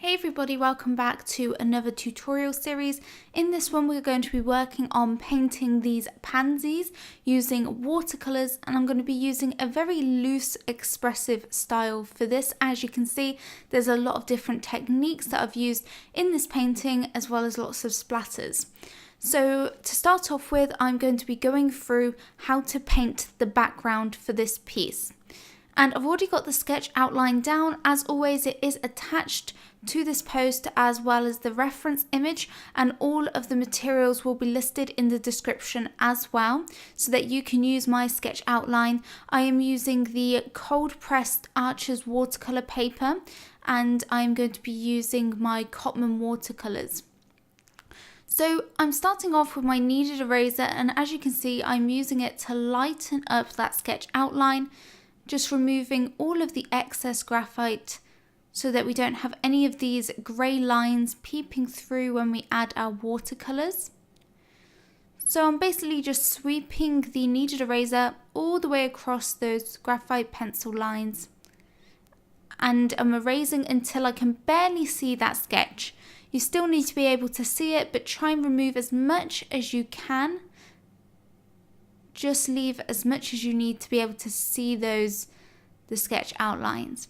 Hey everybody, welcome back to another tutorial series. In this one we're going to be working on painting these pansies using watercolours, and I'm going to be using a very loose expressive style for this. As you can see, there's a lot of different techniques that I've used in this painting as well as lots of splatters. So to start off with, I'm going to be going through how to paint the background for this piece. And I've already got the sketch outline down. As always, it is attached to this post as well as the reference image, and all of the materials will be listed in the description as well so that you can use my sketch outline. I am using the Cold Pressed Watercolour Paper, and I'm going to be using my Cotman watercolours. So I'm starting off with my kneaded eraser, and as you can see, I'm using it to lighten up that sketch outline, just removing all of the excess graphite so that we don't have any of these grey lines peeping through when we add our watercolours. So I'm basically just sweeping the kneaded eraser all the way across those graphite pencil lines, and I'm erasing until I can barely see that sketch. You still need to be able to see it, but try and remove as much as you can. Just leave as much as you need to be able to see the sketch outlines.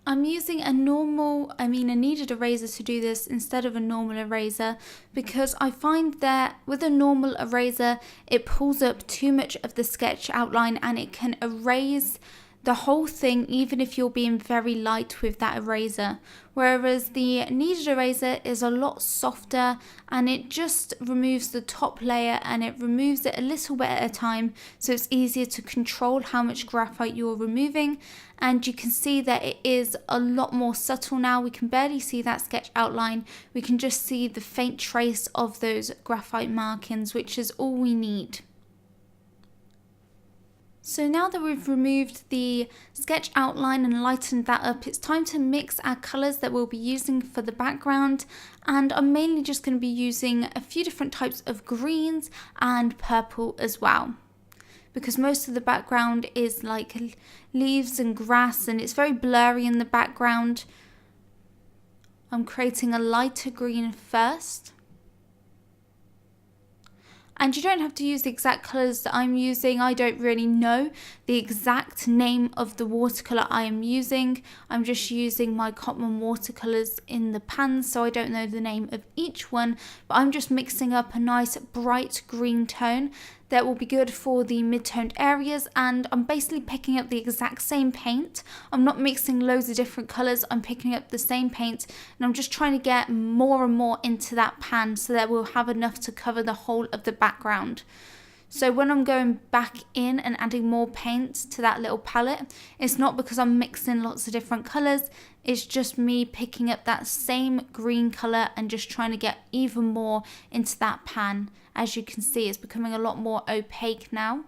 I'm using a kneaded eraser to do this instead of a normal eraser, because I find that with a normal eraser it pulls up too much of the sketch outline and it can erase the whole thing even if you're being very light with that eraser, whereas the kneaded eraser is a lot softer and it just removes the top layer and it removes it a little bit at a time, so it's easier to control how much graphite you're removing. And you can see that it is a lot more subtle now. We can barely see that sketch outline, we can just see the faint trace of those graphite markings, which is all we need. So now that we've removed the sketch outline and lightened that up, it's time to mix our colours that we'll be using for the background. And I'm mainly just going to be using a few different types of greens and purple as well, because most of the background is like leaves and grass and it's very blurry in the background. I'm creating a lighter green first. And you don't have to use the exact colours that I'm using. I don't really know the exact name of the watercolour I am using. I'm just using my Cotman watercolours in the pans, so I don't know the name of each one. But I'm just mixing up a nice bright green tone that will be good for the mid-toned areas, and I'm basically picking up the exact same paint. I'm not mixing loads of different colours, I'm picking up the same paint and I'm just trying to get more and more into that pan so that we'll have enough to cover the whole of the background. So when I'm going back in and adding more paint to that little palette, it's not because I'm mixing lots of different colours, it's just me picking up that same green colour and just trying to get even more into that pan. As you can see, it's becoming a lot more opaque now.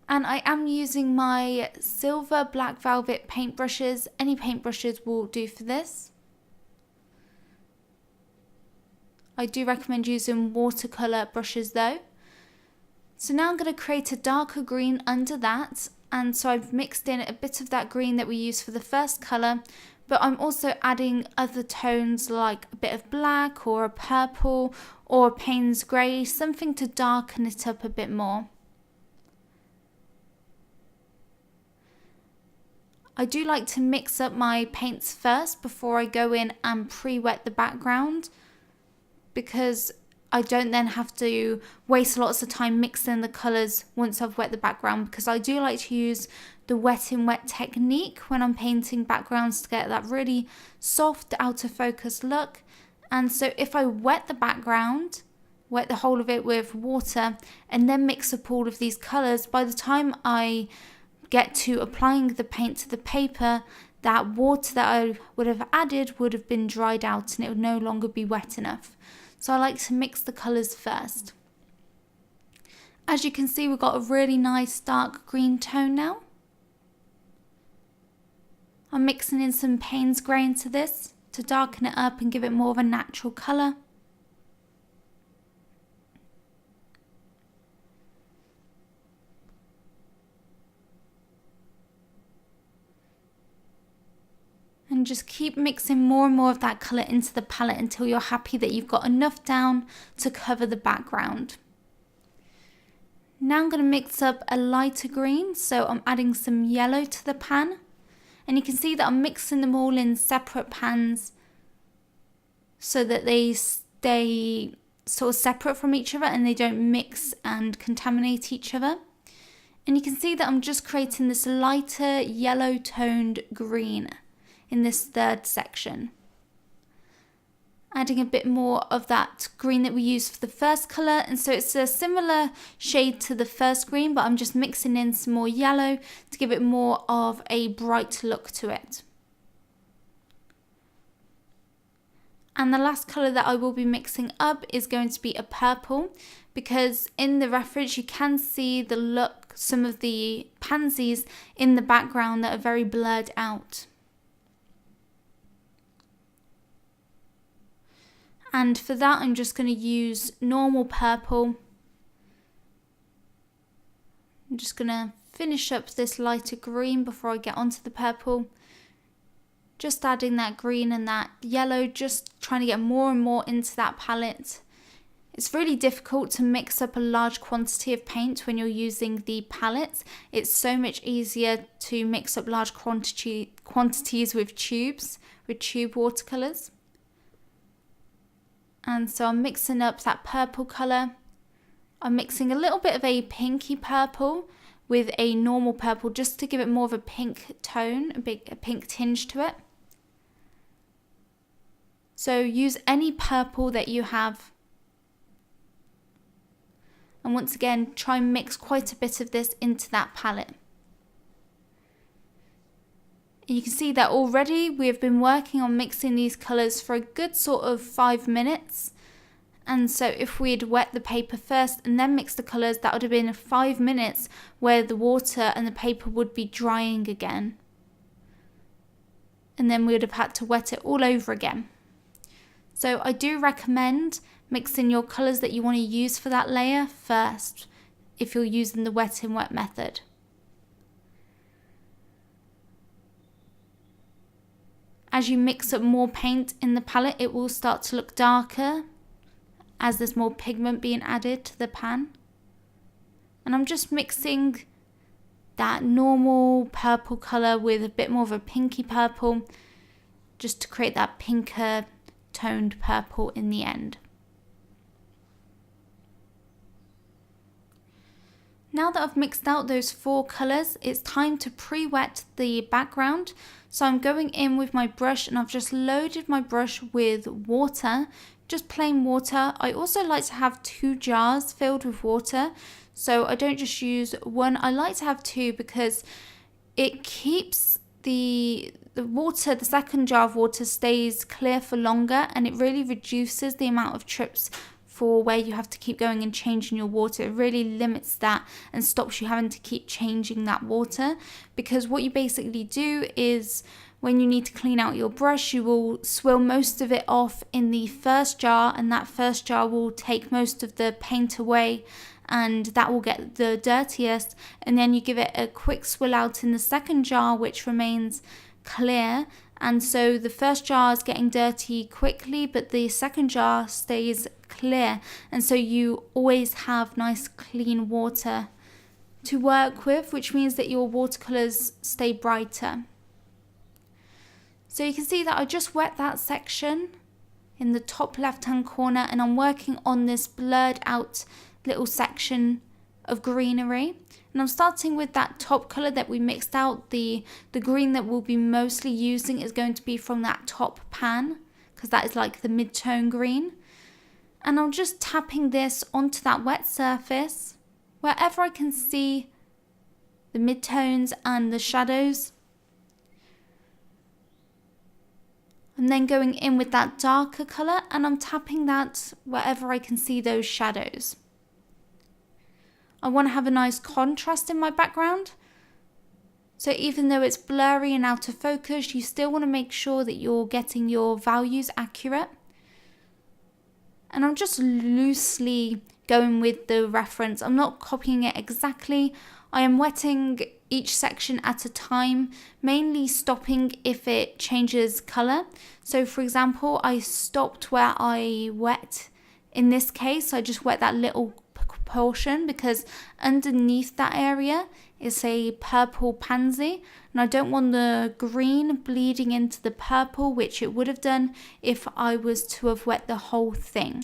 And I am using my silver Black Velvet paintbrushes. Any paintbrushes will do for this. I do recommend using watercolour brushes though. So now I'm going to create a darker green under that, and so I've mixed in a bit of that green that we used for the first colour, but I'm also adding other tones like a bit of black or a purple or a Payne's grey, something to darken it up a bit more. I do like to mix up my paints first before I go in and pre-wet the background, because I don't then have to waste lots of time mixing the colours once I've wet the background, because I do like to use the wet in wet technique when I'm painting backgrounds to get that really soft out of focus look. And so if I wet the background, wet the whole of it with water and then mix up all of these colours, by the time I get to applying the paint to the paper, that water that I would have added would have been dried out and it would no longer be wet enough. So I like to mix the colours first. As you can see, we've got a really nice dark green tone now. I'm mixing in some Payne's grey into this to darken it up and give it more of a natural colour. and just keep mixing more and more of that colour into the palette until you're happy that you've got enough down to cover the background. Now I'm going to mix up a lighter green, so I'm adding some yellow to the pan, and you can see that I'm mixing them all in separate pans so that they stay sort of separate from each other and they don't mix and contaminate each other. And you can see that I'm just creating this lighter yellow toned green in this third section. Adding a bit more of that green that we used for the first colour, and so it's a similar shade to the first green, but I'm just mixing in some more yellow to give it more of a bright look to it. And the last colour that I will be mixing up is going to be a purple, because in the reference you can see the look, some of the pansies in the background that are very blurred out. And for that I'm just going to use normal purple. I'm just going to finish up this lighter green before I get onto the purple. Just adding that green and that yellow, just trying to get more and more into that palette. It's really difficult to mix up a large quantity of paint when you're using the palettes. It's so much easier to mix up large quantities with tubes, with tube watercolours. And so I'm mixing up that purple colour. I'm mixing a little bit of a pinky purple with a normal purple just to give it more of a pink tone, a pink tinge to it. So use any purple that you have. And once again, try and mix quite a bit of this into that palette. You can see that already we have been working on mixing these colours for a good sort of 5 minutes. And so if we had wet the paper first and then mixed the colours, that would have been 5 minutes where the water and the paper would be drying again. And then we would have had to wet it all over again. So I do recommend mixing your colours that you want to use for that layer first if you're using the wet in wet method. As you mix up more paint in the palette, it will start to look darker as there's more pigment being added to the pan. And I'm just mixing that normal purple colour with a bit more of a pinky purple, just to create that pinker toned purple in the end. Now that I've mixed out those 4 colours, it's time to pre-wet the background. So I'm going in with my brush and I've just loaded my brush with water, just plain water. I also like to have 2 jars filled with water. So I don't just use one, I like to have 2 because it keeps the water, the second jar of water stays clear for longer, and it really reduces the amount of trips for where you have to keep going and changing your water. It really limits that and stops you having to keep changing that water, because what you basically do is when you need to clean out your brush, you will swill most of it off in the first jar, and that first jar will take most of the paint away and that will get the dirtiest, and then you give it a quick swill out in the second jar which remains clear. And so the first jar is getting dirty quickly, but the second jar stays clear, and so you always have nice clean water to work with, which means that your watercolours stay brighter. So you can see that I just wet that section in the top left hand corner, and I'm working on this blurred out little section of greenery. And I'm starting with that top colour that we mixed out. The green that we'll be mostly using is going to be from that top pan, because that is like the mid-tone green. And I'm just tapping this onto that wet surface wherever I can see the mid-tones and the shadows. And then going in with that darker colour, and I'm tapping that wherever I can see those shadows. I want to have a nice contrast in my background. So even though it's blurry and out of focus, you still want to make sure that you're getting your values accurate. And I'm just loosely going with the reference. I'm not copying it exactly. I am wetting each section at a time, mainly stopping if it changes colour. So for example, I stopped where I wet. In this case, I just wet that little portion because underneath that area is a purple pansy, and I don't want the green bleeding into the purple, which it would have done if I was to have wet the whole thing.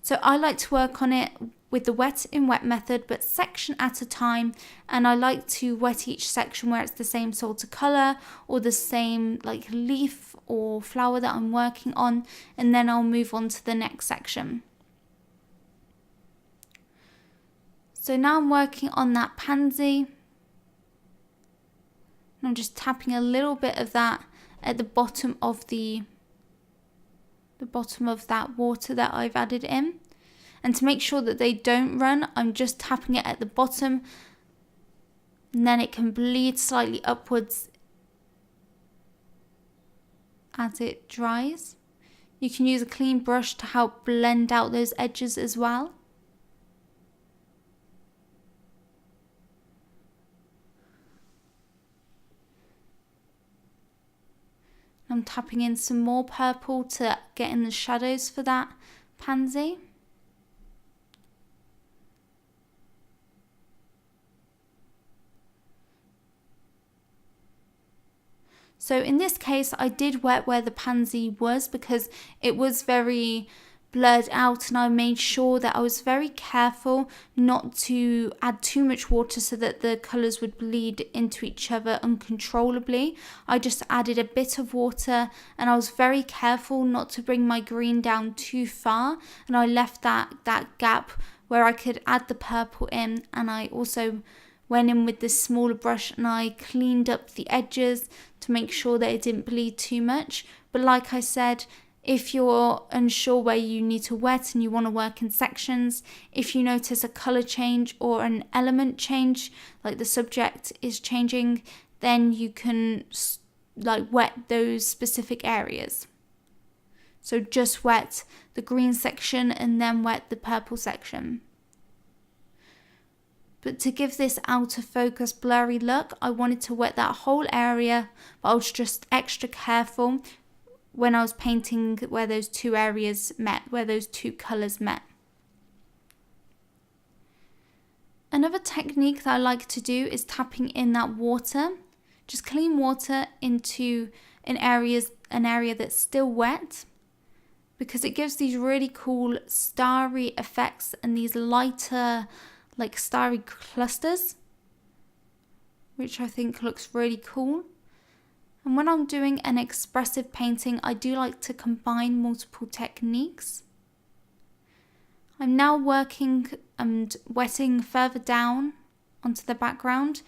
So I like to work on it with the wet in wet method, but section at a time, and I like to wet each section where it's the same sort of colour or the same like leaf or flower that I'm working on, and then I'll move on to the next section. So now I'm working on that pansy. I'm just tapping a little bit of that at the bottom of that water that I've added in. And to make sure that they don't run, I'm just tapping it at the bottom, and then it can bleed slightly upwards as it dries. You can use a clean brush to help blend out those edges as well. I'm tapping in some more purple to get in the shadows for that pansy. So in this case, I did wet where the pansy was because it was very blurred out, and I made sure that I was very careful not to add too much water so that the colours would bleed into each other uncontrollably. I just added a bit of water, and I was very careful not to bring my green down too far, and I left that gap where I could add the purple in, and I also went in with this smaller brush and I cleaned up the edges to make sure that it didn't bleed too much. But like I said, if you're unsure where you need to wet and you want to work in sections, if you notice a colour change or an element change, like the subject is changing, then you can wet those specific areas. So just wet the green section and then wet the purple section. But to give this out of focus blurry look, I wanted to wet that whole area, but I was just extra careful when I was painting where those two areas met, where those two colours met. Another technique that I like to do is tapping in that water, just clean water into an area that's still wet, because it gives these really cool starry effects and these lighter like starry clusters, which I think looks really cool. And when I'm doing an expressive painting, I do like to combine multiple techniques. I'm now working and wetting further down onto the background,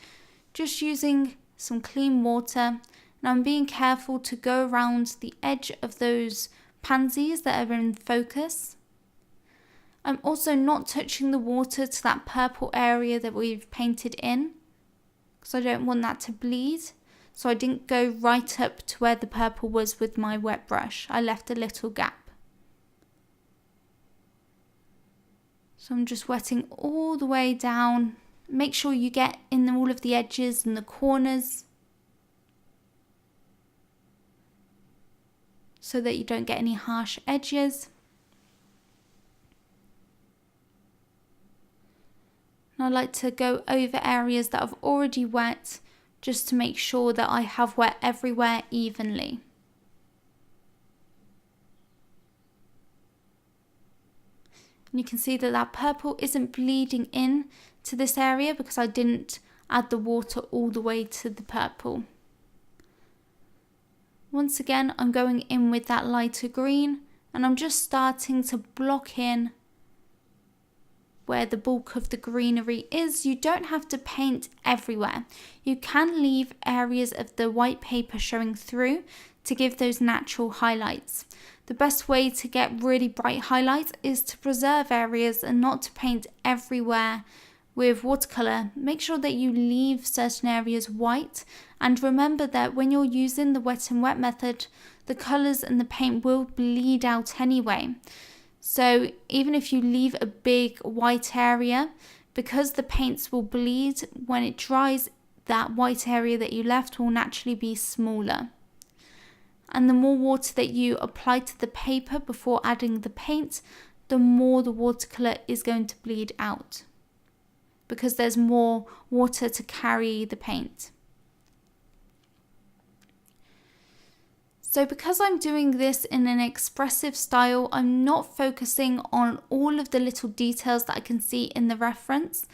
just using some clean water, and I'm being careful to go around the edge of those pansies that are in focus. I'm also not touching the water to that purple area that we've painted in, because I don't want that to bleed. So I didn't go right up to where the purple was with my wet brush. I left a little gap. So I'm just wetting all the way down. Make sure you get in all of the edges and the corners, so that you don't get any harsh edges. I like to go over areas that I've already wet, just to make sure that I have wet everywhere evenly. And you can see that that purple isn't bleeding in to this area because I didn't add the water all the way to the purple. Once again, I'm going in with that lighter green, and I'm just starting to block in where the bulk of the greenery is. You don't have to paint everywhere. You can leave areas of the white paper showing through to give those natural highlights. The best way to get really bright highlights is to preserve areas and not to paint everywhere with watercolour. Make sure that you leave certain areas white, and remember that when you're using the wet and wet method, the colours and the paint will bleed out anyway. So even if you leave a big white area, because the paints will bleed when it dries, that white area that you left will naturally be smaller. And the more water that you apply to the paper before adding the paint, the more the watercolour is going to bleed out, because there's more water to carry the paint. So because I'm doing this in an expressive style, I'm not focusing on all of the little details that I can see in the reference.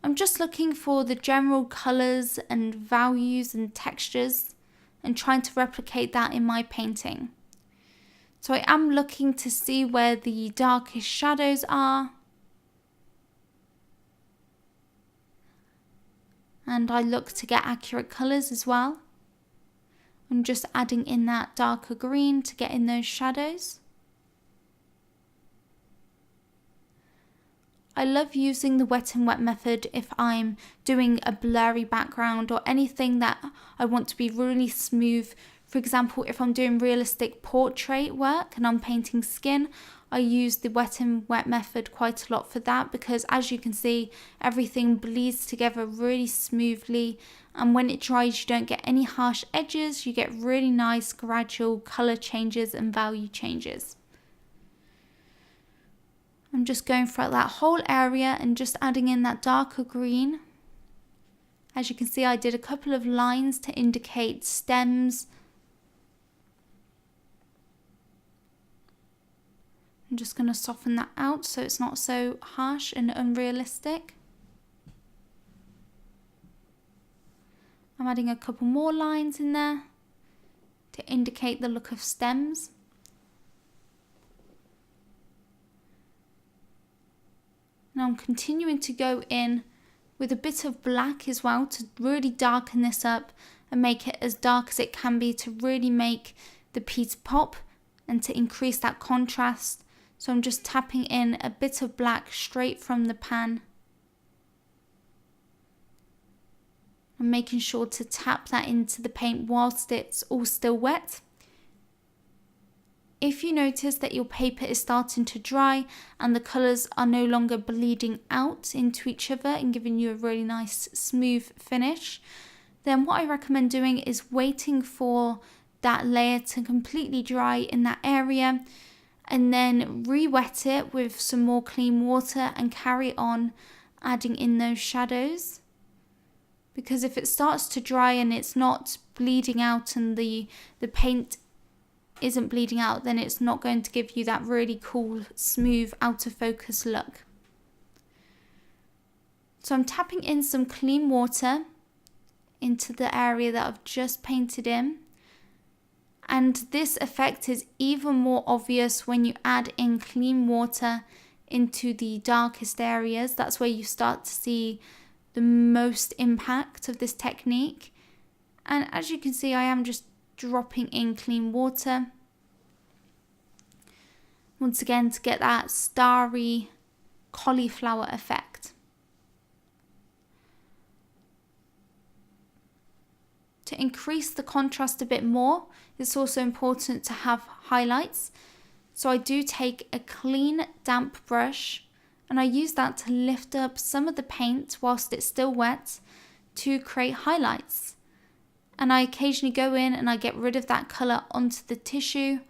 I'm just looking for the general colours and values and textures and trying to replicate that in my painting. So I am looking to see where the darkest shadows are. And I look to get accurate colours as well. I'm just adding in that darker green to get in those shadows. I love using the wet and wet method if I'm doing a blurry background or anything that I want to be really smooth. For example, if I'm doing realistic portrait work and I'm painting skin, I use the wet and wet method quite a lot for that, because as you can see, everything bleeds together really smoothly, and when it dries you don't get any harsh edges, you get really nice gradual colour changes and value changes. I'm just going throughout that whole area and just adding in that darker green. As you can see, I did a couple of lines to indicate stems. I'm just going to soften that out so it's not so harsh and unrealistic. I'm adding a couple more lines in there to indicate the look of stems. Now I'm continuing to go in with a bit of black as well to really darken this up and make it as dark as it can be to really make the piece pop and to increase that contrast. So I'm just tapping in a bit of black straight from the pan. And making sure to tap that into the paint whilst it's all still wet. If you notice that your paper is starting to dry and the colours are no longer bleeding out into each other and giving you a really nice smooth finish, then what I recommend doing is waiting for that layer to completely dry in that area, and then re-wet it with some more clean water and carry on adding in those shadows. Because if it starts to dry and it's not bleeding out and the paint isn't bleeding out, then it's not going to give you that really cool, smooth, out of focus look. So I'm tapping in some clean water into the area that I've just painted in. And this effect is even more obvious when you add in clean water into the darkest areas. That's where you start to see the most impact of this technique. And as you can see, I am just dropping in clean water. Once again, to get that starry cauliflower effect. To increase the contrast a bit more, it's also important to have highlights. So I do take a clean damp brush and I use that to lift up some of the paint whilst it's still wet to create highlights. And I occasionally go in and I get rid of that colour onto the tissue.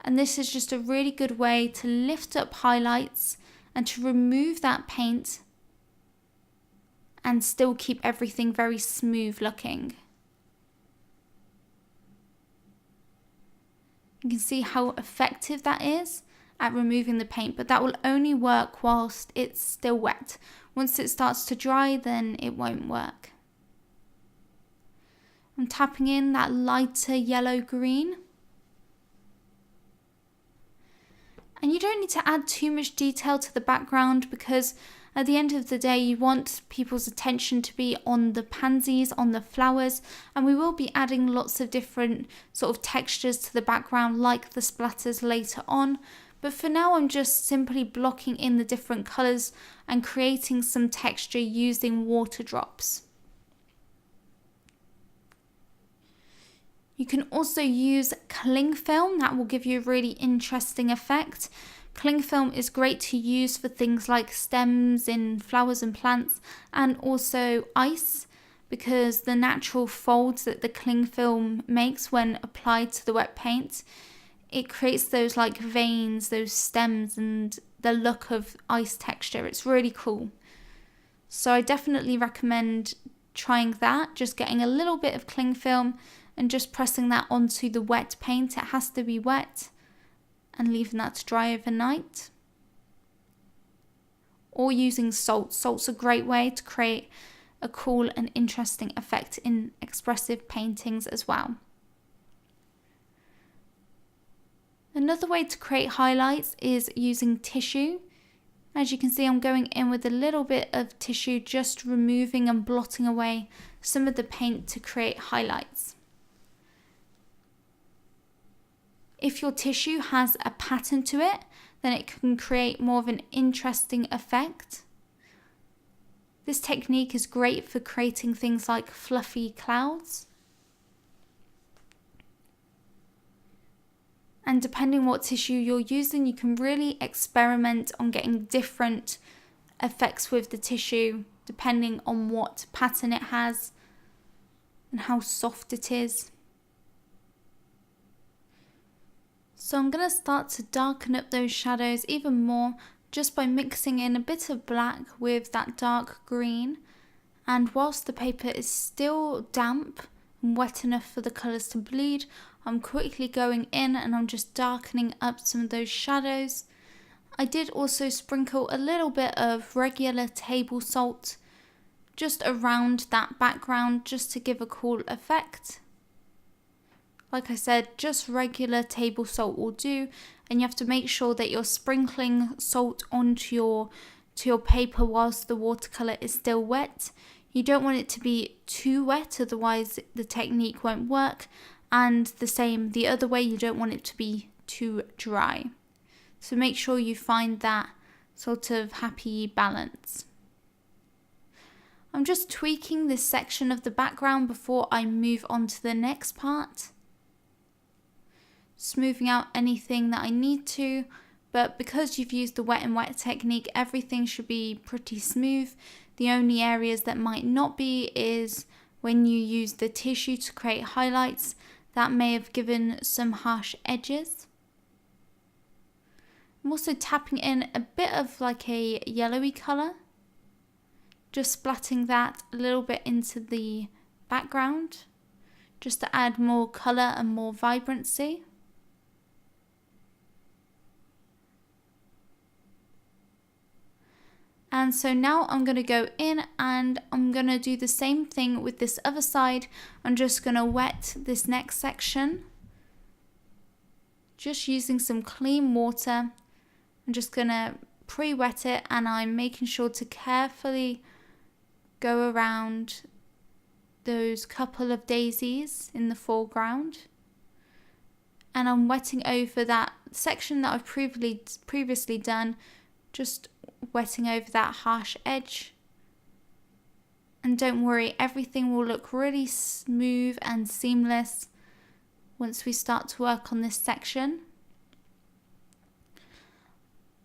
And this is just a really good way to lift up highlights and to remove that paint and still keep everything very smooth looking. You can see how effective that is at removing the paint, but that will only work whilst it's still wet. Once it starts to dry, then it won't work. I'm tapping in that lighter yellow green. And you don't need to add too much detail to the background, because at the end of the day you want people's attention to be on the pansies, on the flowers, and we will be adding lots of different sort of textures to the background like the splatters later on. But for now I'm just simply blocking in the different colours and creating some texture using water drops. You can also use cling film, that will give you a really interesting effect, Cling film is great to use for things like stems in flowers and plants, and also ice, because the natural folds that the cling film makes when applied to the wet paint, it creates those like veins, those stems, and the look of ice texture. It's really cool. So I definitely recommend trying that, just getting a little bit of cling film and just pressing that onto the wet paint. It has to be wet, and leaving that to dry overnight. Or using salt. Salt's a great way to create a cool and interesting effect in expressive paintings as well. Another way to create highlights is using tissue. As you can see, I'm going in with a little bit of tissue, just removing and blotting away some of the paint to create highlights. If your tissue has a pattern to it, then it can create more of an interesting effect. This technique is great for creating things like fluffy clouds. And depending what tissue you're using, you can really experiment on getting different effects with the tissue, depending on what pattern it has and how soft it is. So I'm going to start to darken up those shadows even more, just by mixing in a bit of black with that dark green. And whilst the paper is still damp and wet enough for the colours to bleed, I'm quickly going in and I'm just darkening up some of those shadows. I did also sprinkle a little bit of regular table salt just around that background, just to give a cool effect. Like I said, just regular table salt will do, and you have to make sure that you're sprinkling salt onto your paper whilst the watercolour is still wet. You don't want it to be too wet, otherwise the technique won't work, and the same the other way, you don't want it to be too dry. So make sure you find that sort of happy balance. I'm just tweaking this section of the background before I move on to the next part. Smoothing out anything that I need to, but because you've used the wet and wet technique, everything should be pretty smooth. The only areas that might not be is when you use the tissue to create highlights. That may have given some harsh edges. I'm also tapping in a bit of like a yellowy colour, just splatting that a little bit into the background, just to add more colour and more vibrancy. And so now I'm going to go in and I'm going to do the same thing with this other side. I'm just going to wet this next section. Just using some clean water. I'm just going to pre-wet it, and I'm making sure to carefully go around those couple of daisies in the foreground. And I'm wetting over that section that I've previously done, just wetting over that harsh edge. And don't worry, everything will look really smooth and seamless once we start to work on this section.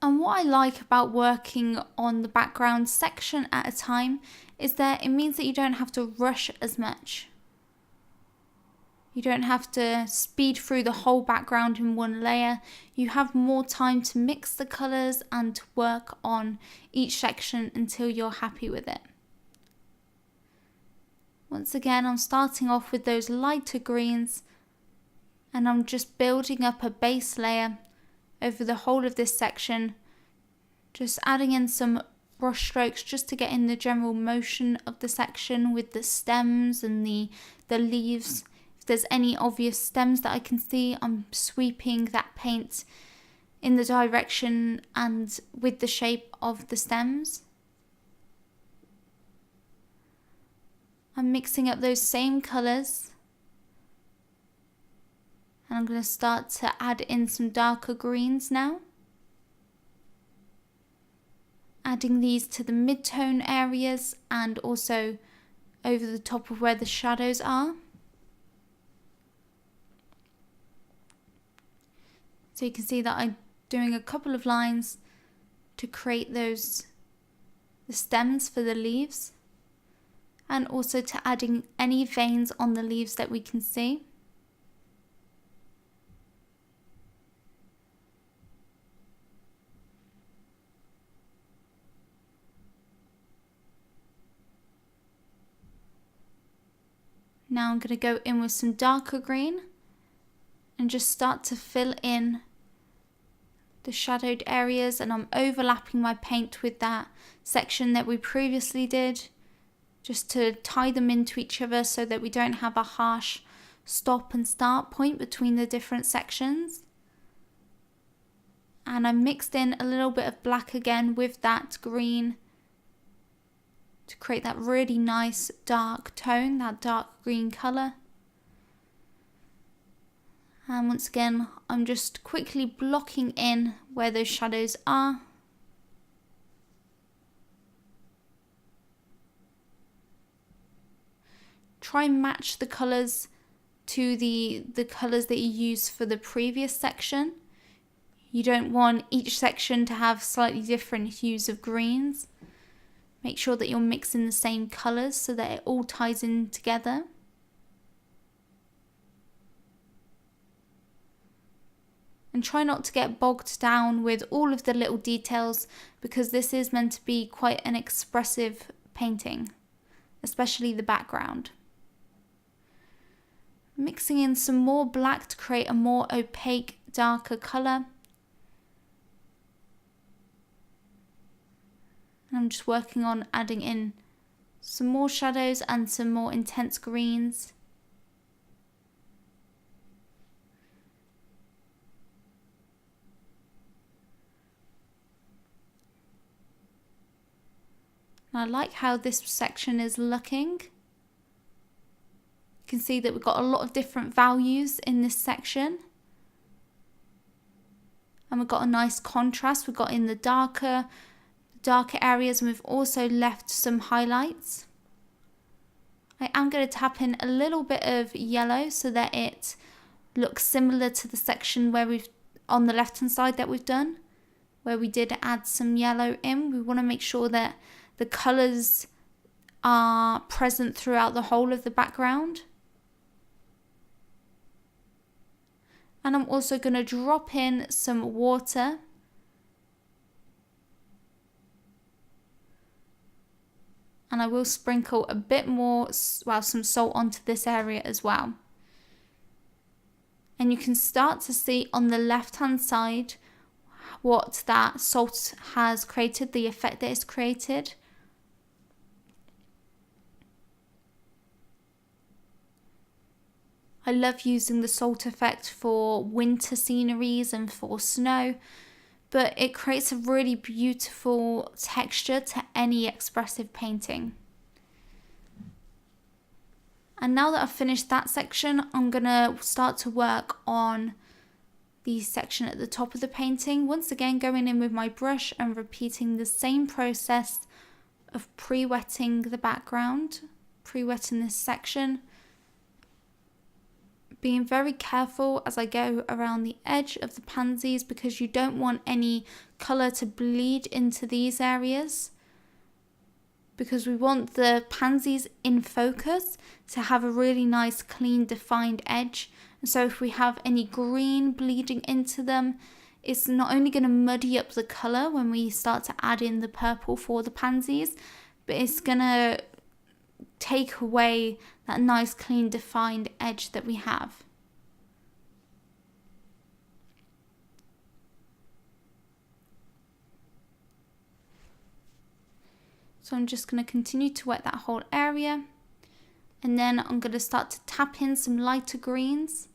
And what I like about working on the background section at a time is that it means that you don't have to rush as much. You don't have to speed through the whole background in one layer. You have more time to mix the colours and to work on each section until you're happy with it. Once again, I'm starting off with those lighter greens, and I'm just building up a base layer over the whole of this section, just adding in some brush strokes just to get in the general motion of the section with the stems and the leaves. If there's any obvious stems that I can see, I'm sweeping that paint in the direction and with the shape of the stems. I'm mixing up those same colours, and I'm going to start to add in some darker greens now. Adding these to the mid-tone areas and also over the top of where the shadows are. So you can see that I doing a couple of lines to create the stems for the leaves, and also to adding any veins on the leaves that we can see. Now I'm going to go in with some darker green and just start to fill in the shadowed areas, and I'm overlapping my paint with that section that we previously did, just to tie them into each other so that we don't have a harsh stop and start point between the different sections. And I mixed in a little bit of black again with that green to create that really nice dark tone, that dark green colour. And once again, I'm just quickly blocking in where those shadows are. Try and match the colours to the colours that you used for the previous section. You don't want each section to have slightly different hues of greens. Make sure that you're mixing the same colours so that it all ties in together. And try not to get bogged down with all of the little details, because this is meant to be quite an expressive painting, especially the background. Mixing in some more black to create a more opaque, darker colour. I'm just working on adding in some more shadows and some more intense greens. And I like how this section is looking. You can see that we've got a lot of different values in this section. And we've got a nice contrast. We've got in the darker areas, and we've also left some highlights. I am going to tap in a little bit of yellow so that it looks similar to the section where we've, on the left hand side that we've done, where we did add some yellow in. We want to make sure that the colours are present throughout the whole of the background. And I'm also going to drop in some water. And I will sprinkle a bit more, well, some salt onto this area as well. And you can start to see on the left hand side what that salt has created, the effect that it's created. I love using the salt effect for winter sceneries and for snow, but it creates a really beautiful texture to any expressive painting. And now that I've finished that section, I'm gonna start to work on the section at the top of the painting. Once again, going in with my brush and repeating the same process of pre-wetting the background, pre-wetting this section. Being very careful as I go around the edge of the pansies, because you don't want any colour to bleed into these areas, because we want the pansies in focus to have a really nice clean defined edge. And so if we have any green bleeding into them, it's not only going to muddy up the colour when we start to add in the purple for the pansies, but it's going to take away that nice clean defined edge that we have. So I'm just going to continue to wet that whole area, and then I'm going to start to tap in some lighter greens.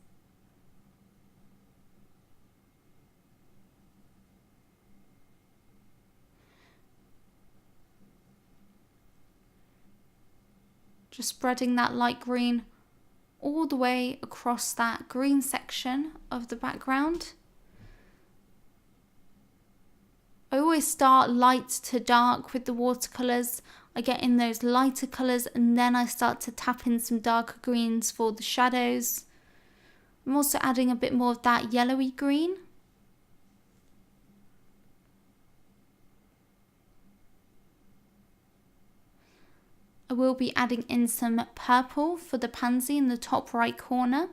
Just spreading that light green all the way across that green section of the background. I always start light to dark with the watercolours. I get in those lighter colours and then I start to tap in some darker greens for the shadows. I'm also adding a bit more of that yellowy green. I will be adding in some purple for the pansy in the top right corner.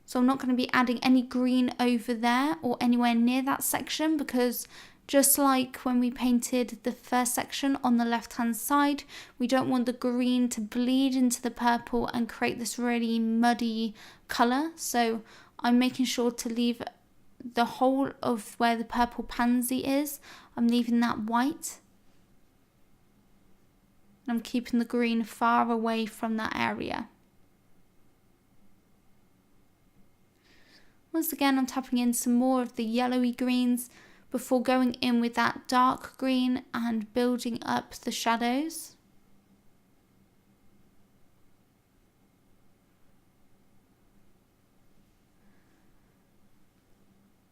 So I'm not going to be adding any green over there or anywhere near that section, because just like when we painted the first section on the left hand side, we don't want the green to bleed into the purple and create this really muddy colour. So I'm making sure to leave the whole of where the purple pansy is, I'm leaving that white. I'm keeping the green far away from that area. Once again, I'm tapping in some more of the yellowy greens before going in with that dark green and building up the shadows.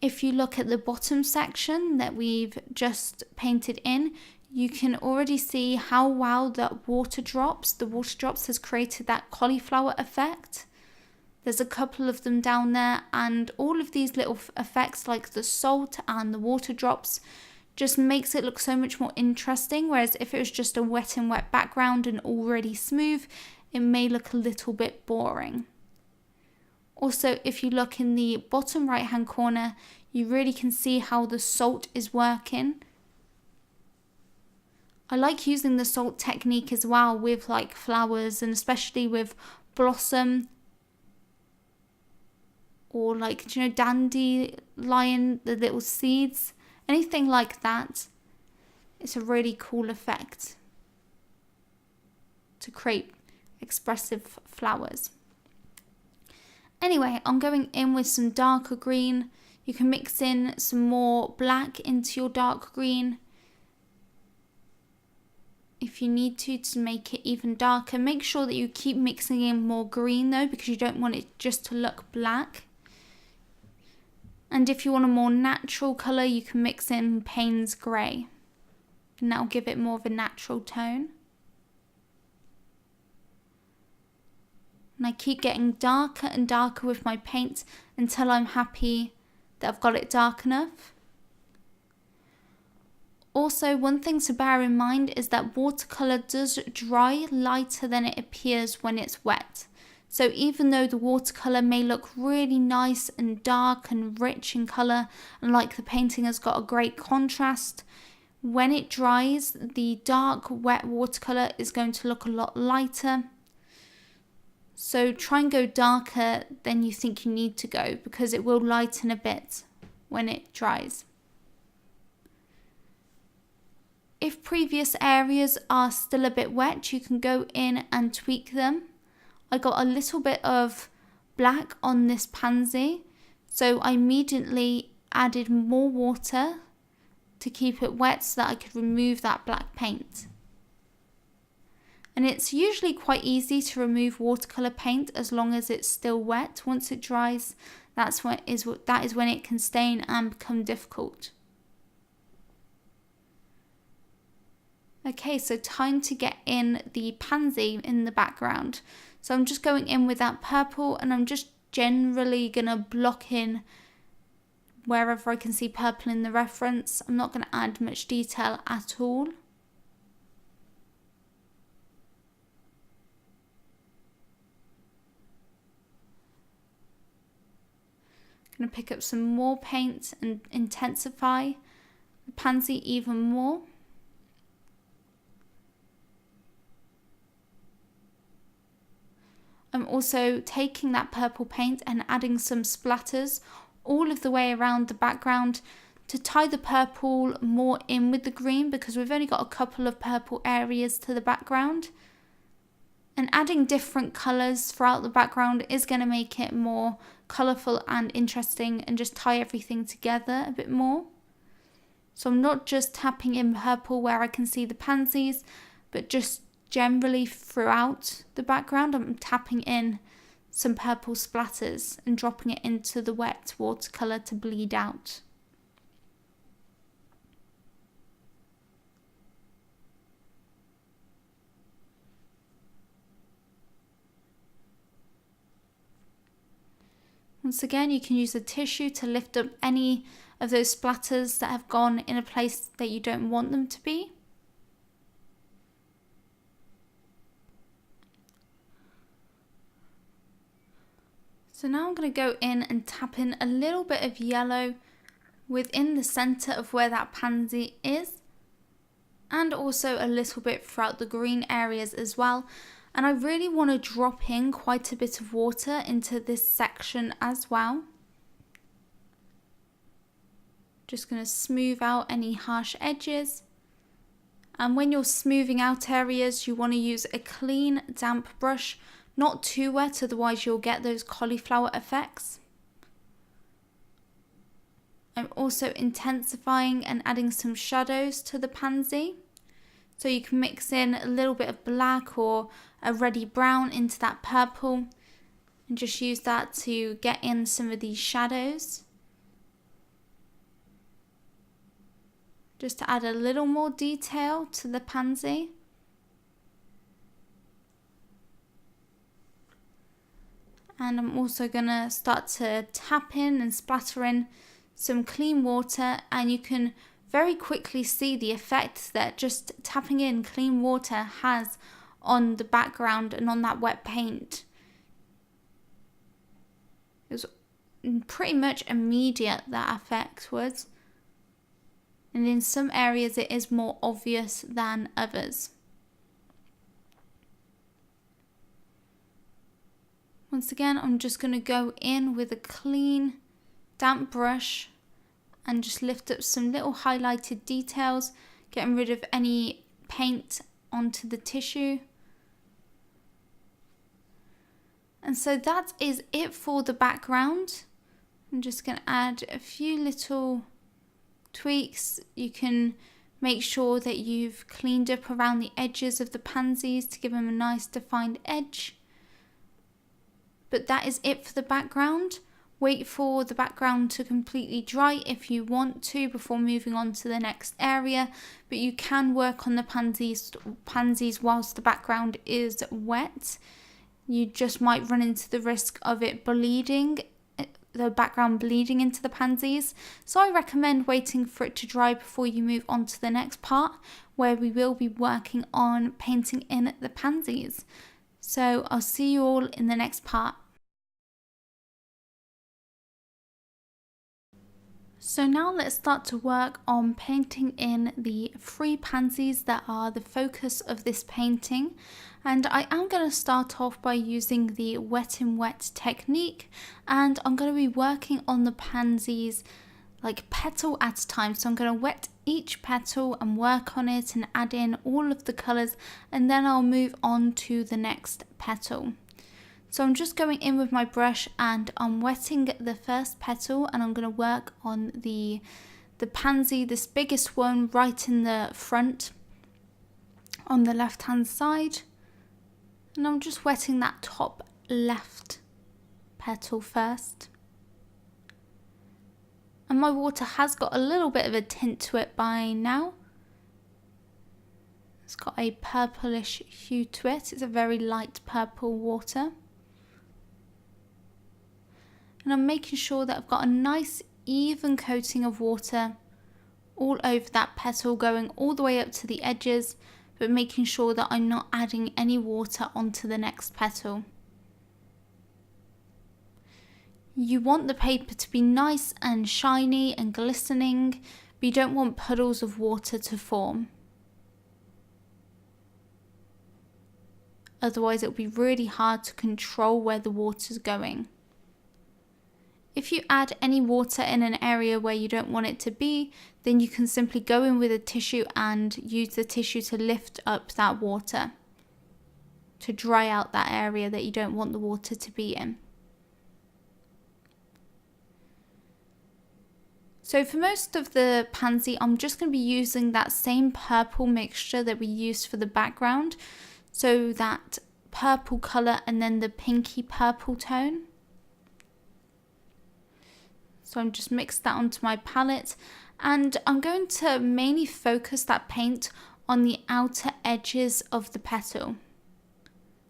If you look at the bottom section that we've just painted in, you can already see how well the water drops has created that cauliflower effect. There's a couple of them down there, and all of these little effects like the salt and the water drops just makes it look so much more interesting, whereas if it was just a wet and wet background and already smooth, it may look a little bit boring. Also, if you look in the bottom right hand corner, you really can see how the salt is working. I like using the salt technique as well with like flowers, and especially with blossom or like, do you know, dandelion, the little seeds, anything like that. It's a really cool effect to create expressive flowers. Anyway, I'm going in with some darker green. You can mix in some more black into your dark green if you need to make it even darker. Make sure that you keep mixing in more green though, because you don't want it just to look black. And if you want a more natural colour, you can mix in Payne's Grey, and that'll give it more of a natural tone. And I keep getting darker and darker with my paint until I'm happy that I've got it dark enough. Also, one thing to bear in mind is that watercolour does dry lighter than it appears when it's wet. So even though the watercolour may look really nice and dark and rich in colour, and like the painting has got a great contrast, when it dries, the dark wet watercolour is going to look a lot lighter. So try and go darker than you think you need to go, because it will lighten a bit when it dries. If previous areas are still a bit wet, you can go in and tweak them. I got a little bit of black on this pansy, so I immediately added more water to keep it wet so that I could remove that black paint. And it's usually quite easy to remove watercolour paint as long as it's still wet. Once it dries, that is when it can stain and become difficult. Okay, so time to get in the pansy in the background. So I'm just going in with that purple, and I'm just generally going to block in wherever I can see purple in the reference. I'm not going to add much detail at all. I'm going to pick up some more paint and intensify the pansy even more. I'm also taking that purple paint and adding some splatters all of the way around the background to tie the purple more in with the green, because we've only got a couple of purple areas to the background. And adding different colours throughout the background is going to make it more colourful and interesting and just tie everything together a bit more. So I'm not just tapping in purple where I can see the pansies, but just generally throughout the background I'm tapping in some purple splatters and dropping it into the wet watercolour to bleed out. Once again, you can use a tissue to lift up any of those splatters that have gone in a place that you don't want them to be. So now I'm going to go in and tap in a little bit of yellow within the centre of where that pansy is, and also a little bit throughout the green areas as well. And I really want to drop in quite a bit of water into this section as well. Just going to smooth out any harsh edges. And when you're smoothing out areas, you want to use a clean, damp brush, not too wet, otherwise you'll get those cauliflower effects. I'm also intensifying and adding some shadows to the pansy. So you can mix in a little bit of black or a reddy brown into that purple and just use that to get in some of these shadows. Just to add a little more detail to the pansy. And I'm also going to start to tap in and splatter in some clean water, and you can very quickly see the effect that just tapping in clean water has on the background and on that wet paint. It was pretty much immediate, that effect was. And in some areas it is more obvious than others. Once again, I'm just going to go in with a clean, damp brush and just lift up some little highlighted details, getting rid of any paint onto the tissue. And so that is it for the background. I'm just going to add a few little tweaks. You can make sure that you've cleaned up around the edges of the pansies to give them a nice defined edge. But that is it for the background. Wait for the background to completely dry if you want to before moving on to the next area. But you can work on the pansies whilst the background is wet. You just might run into the risk of it bleeding, the background bleeding into the pansies. So I recommend waiting for it to dry before you move on to the next part, where we will be working on painting in the pansies. So I'll see you all in the next part. So now let's start to work on painting in the 3 pansies that are the focus of this painting. And I am going to start off by using the wet in wet technique, and I'm going to be working on the pansies like petal at a time. So I'm going to wet each petal and work on it and add in all of the colours, and then I'll move on to the next petal. So I'm just going in with my brush and I'm wetting the first petal, and I'm going to work on the pansy, this biggest one right in the front on the left hand side. And I'm just wetting that top left petal first. And my water has got a little bit of a tint to it by now. It's got a purplish hue to it. It's a very light purple water. And I'm making sure that I've got a nice even coating of water all over that petal, going all the way up to the edges, but making sure that I'm not adding any water onto the next petal. You want the paper to be nice and shiny and glistening, but you don't want puddles of water to form. Otherwise it'll be really hard to control where the water's going. If you add any water in an area where you don't want it to be, then you can simply go in with a tissue and use the tissue to lift up that water, to dry out that area that you don't want the water to be in. So for most of the pansy, I'm just going to be using that same purple mixture that we used for the background. So that purple colour and then the pinky purple tone. So I'm just mixed that onto my palette, and I'm going to mainly focus that paint on the outer edges of the petal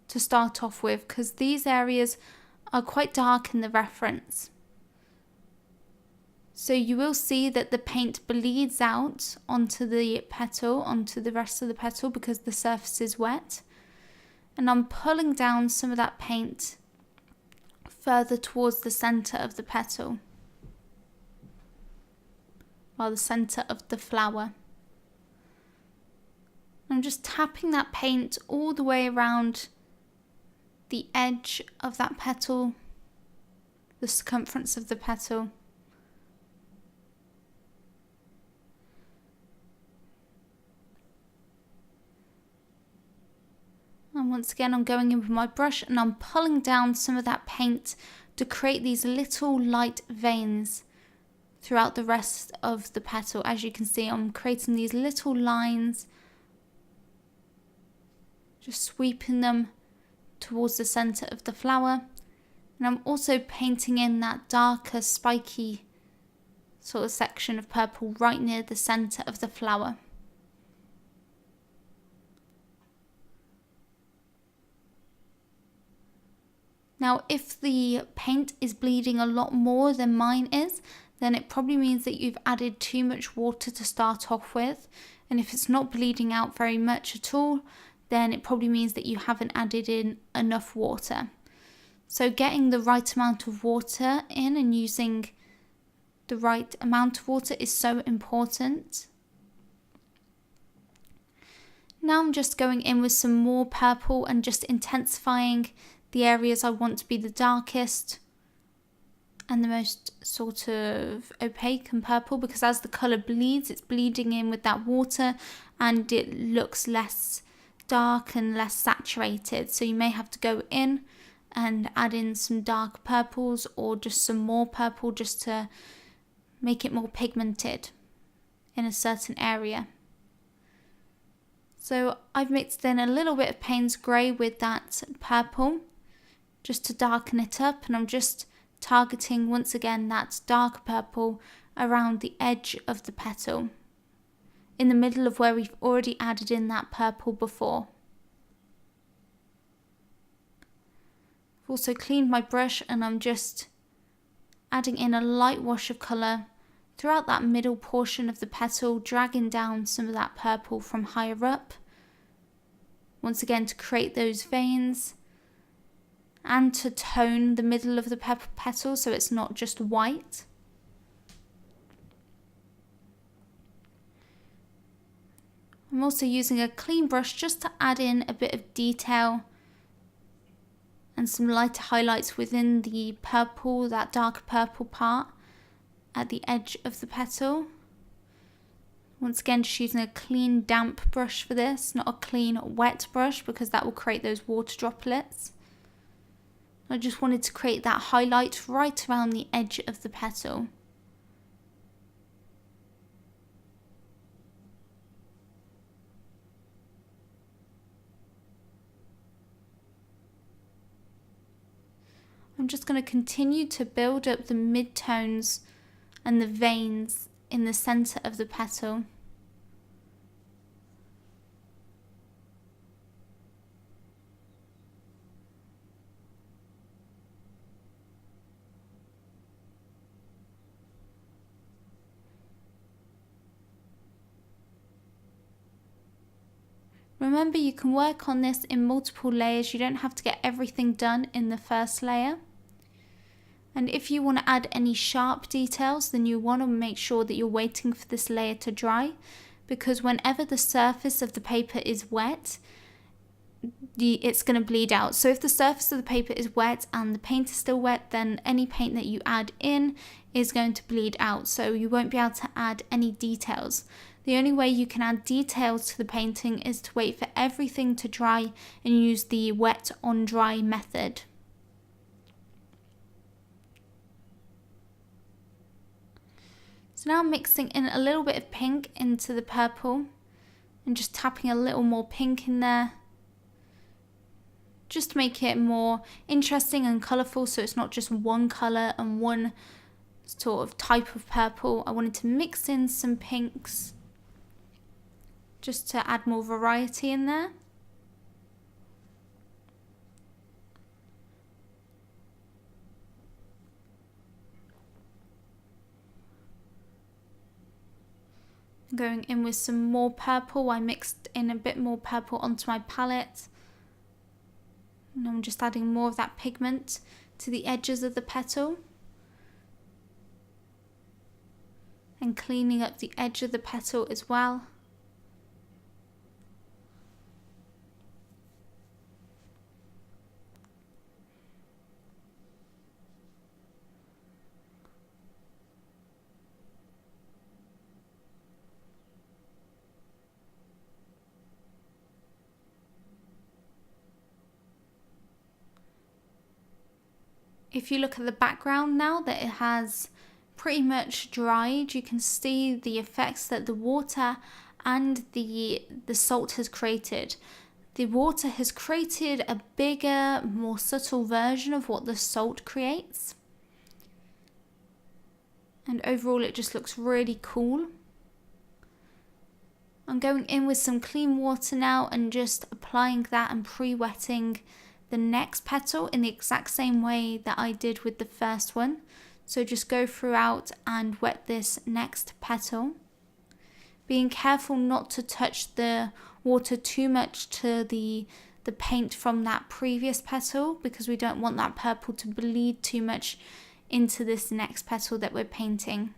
to start off with, because these areas are quite dark in the reference. So you will see that the paint bleeds out onto the petal, onto the rest of the petal, because the surface is wet. And I'm pulling down some of that paint further towards the centre of the petal, or the centre of the flower. I'm just tapping that paint all the way around the edge of that petal, the circumference of the petal. And once again, I'm going in with my brush and I'm pulling down some of that paint to create these little light veins throughout the rest of the petal. As you can see, I'm creating these little lines, just sweeping them towards the centre of the flower. And I'm also painting in that darker, spiky sort of section of purple right near the centre of the flower. Now, if the paint is bleeding a lot more than mine is, then it probably means that you've added too much water to start off with. And if it's not bleeding out very much at all, then it probably means that you haven't added in enough water. So getting the right amount of water in and using the right amount of water is so important. Now I'm just going in with some more purple and just intensifying the areas I want to be the darkest and the most sort of opaque and purple, because as the colour bleeds, it's bleeding in with that water and it looks less dark and less saturated. So you may have to go in and add in some dark purples or just some more purple just to make it more pigmented in a certain area. So I've mixed in a little bit of Payne's Grey with that purple just to darken it up, and I'm just targeting once again that dark purple around the edge of the petal, in the middle of where we've already added in that purple before. I've also cleaned my brush and I'm just adding in a light wash of colour throughout that middle portion of the petal, dragging down some of that purple from higher up, once again to create those veins and to tone the middle of the petal so it's not just white. I'm also using a clean brush just to add in a bit of detail and some lighter highlights within the purple, that dark purple part at the edge of the petal. Once again, just using a clean damp brush for this, not a clean wet brush, because that will create those water droplets. I just wanted to create that highlight right around the edge of the petal. I'm just going to continue to build up the midtones and the veins in the centre of the petal. Remember, you can work on this in multiple layers. You don't have to get everything done in the first layer. And if you want to add any sharp details, then you want to make sure that you're waiting for this layer to dry, because whenever the surface of the paper is wet, it's going to bleed out. So if the surface of the paper is wet and the paint is still wet, then any paint that you add in is going to bleed out. So you won't be able to add any details. The only way you can add details to the painting is to wait for everything to dry and use the wet on dry method. So now I'm mixing in a little bit of pink into the purple and just tapping a little more pink in there, just to make it more interesting and colourful, so it's not just one colour and one sort of type of purple. I wanted to mix in some pinks just to add more variety in there. Going in with some more purple. I mixed in a bit more purple onto my palette. And I'm just adding more of that pigment to the edges of the petal and cleaning up the edge of the petal as well. If you look at the background now that it has pretty much dried, you can see the effects that the water and the salt has created. The water has created a bigger, more subtle version of what the salt creates. And overall it just looks really cool. I'm going in with some clean water now and just applying that and pre-wetting the next petal in the exact same way that I did with the first one. So just go throughout and wet this next petal. Being careful not to touch the water too much to the paint from that previous petal, because we don't want that purple to bleed too much into this next petal that we're painting.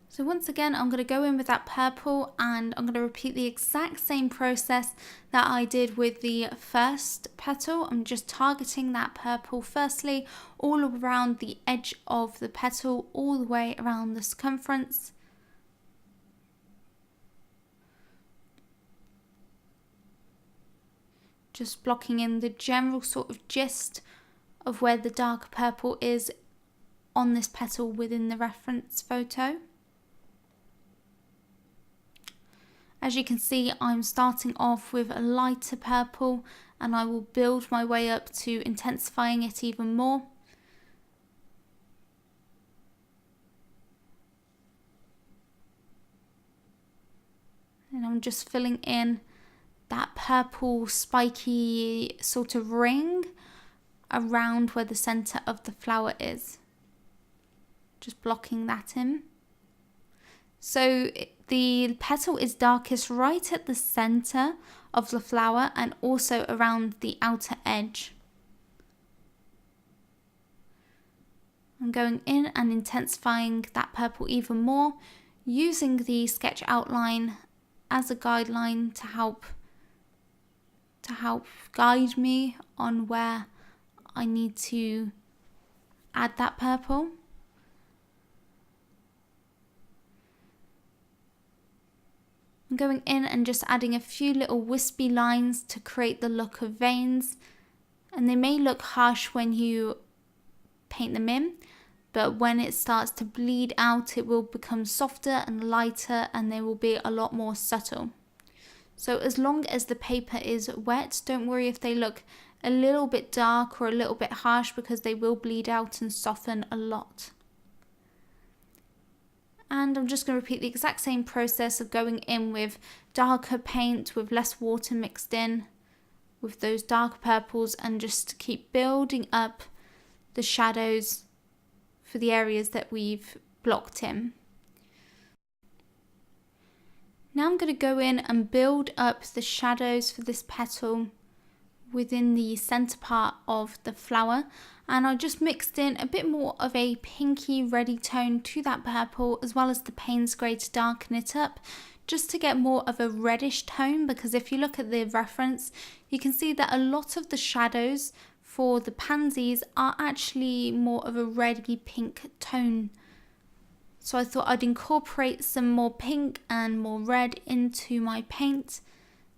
So once again, I'm going to go in with that purple and I'm going to repeat the exact same process that I did with the first petal. I'm just targeting that purple firstly all around the edge of the petal, all the way around the circumference. Just blocking in the general sort of gist of where the dark purple is on this petal within the reference photo. As you can see, I'm starting off with a lighter purple and I will build my way up to intensifying it even more. And I'm just filling in that purple spiky sort of ring around where the center of the flower is. Just blocking that in. So the petal is darkest right at the center of the flower and also around the outer edge. I'm going in and intensifying that purple even more, using the sketch outline as a guideline to help guide me on where I need to add that purple. I'm going in and just adding a few little wispy lines to create the look of veins, and they may look harsh when you paint them in, but when it starts to bleed out it will become softer and lighter and they will be a lot more subtle. So as long as the paper is wet, don't worry if they look a little bit dark or a little bit harsh, because they will bleed out and soften a lot. And I'm just going to repeat the exact same process of going in with darker paint with less water mixed in with those dark purples, and just keep building up the shadows for the areas that we've blocked in. Now I'm going to go in and build up the shadows for this petal within the center part of the flower, and I just mixed in a bit more of a pinky reddy tone to that purple, as well as the Payne's grey to darken it up, just to get more of a reddish tone, because if you look at the reference you can see that a lot of the shadows for the pansies are actually more of a reddy pink tone. So I thought I'd incorporate some more pink and more red into my paint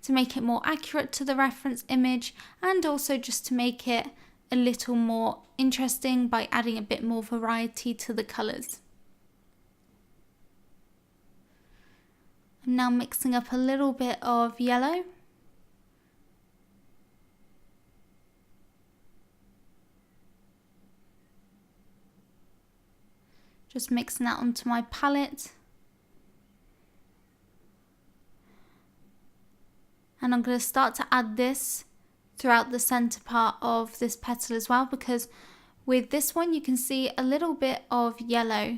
to make it more accurate to the reference image, and also just to make it a little more interesting by adding a bit more variety to the colours. I'm now mixing up a little bit of yellow Just mixing that onto my palette. And I'm going to start to add this throughout the center part of this petal as well, because with this one you can see a little bit of yellow.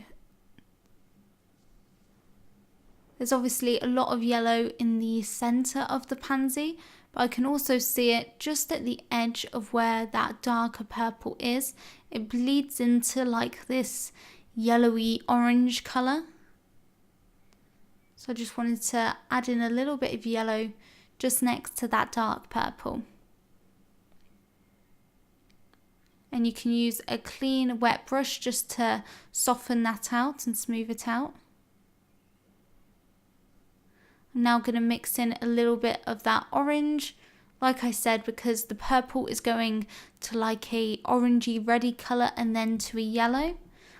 There's obviously a lot of yellow in the center of the pansy, but I can also see it just at the edge of where that darker purple is. It bleeds into like this yellowy orange color. So I just wanted to add in a little bit of yellow just next to that dark purple. And you can use a clean wet brush just to soften that out and smooth it out. I'm now going to mix in a little bit of that orange, like I said, because the purple is going to like a orangey reddy colour and then to a yellow.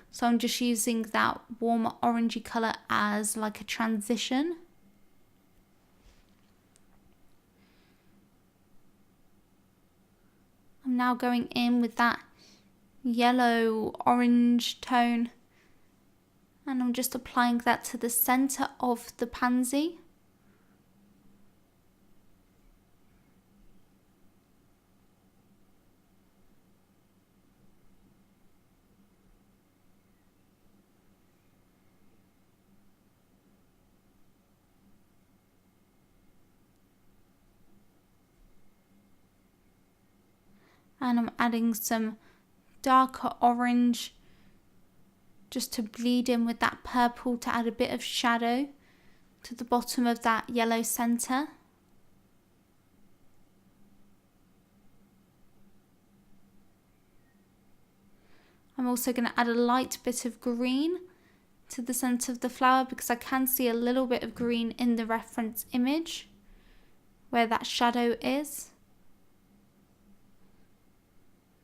So I'm just using that warmer orangey colour as like a transition. I'm now going in with that yellow orange tone, and I'm just applying that to the centre of the pansy. And I'm adding some darker orange just to bleed in with that purple to add a bit of shadow to the bottom of that yellow centre. I'm also going to add a light bit of green to the centre of the flower because I can see a little bit of green in the reference image where that shadow is.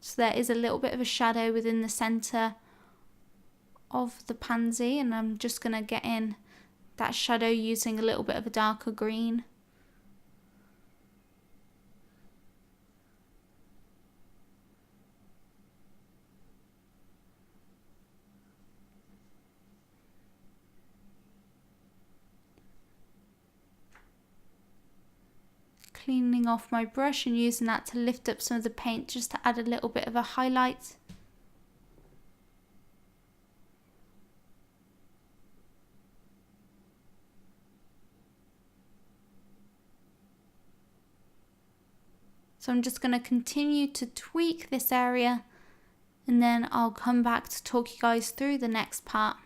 So there is a little bit of a shadow within the centre of the pansy, and I'm just going to get in that shadow using a little bit of a darker green. Cleaning off my brush and using that to lift up some of the paint just to add a little bit of a highlight. So I'm just going to continue to tweak this area, and then I'll come back to talk you guys through the next part.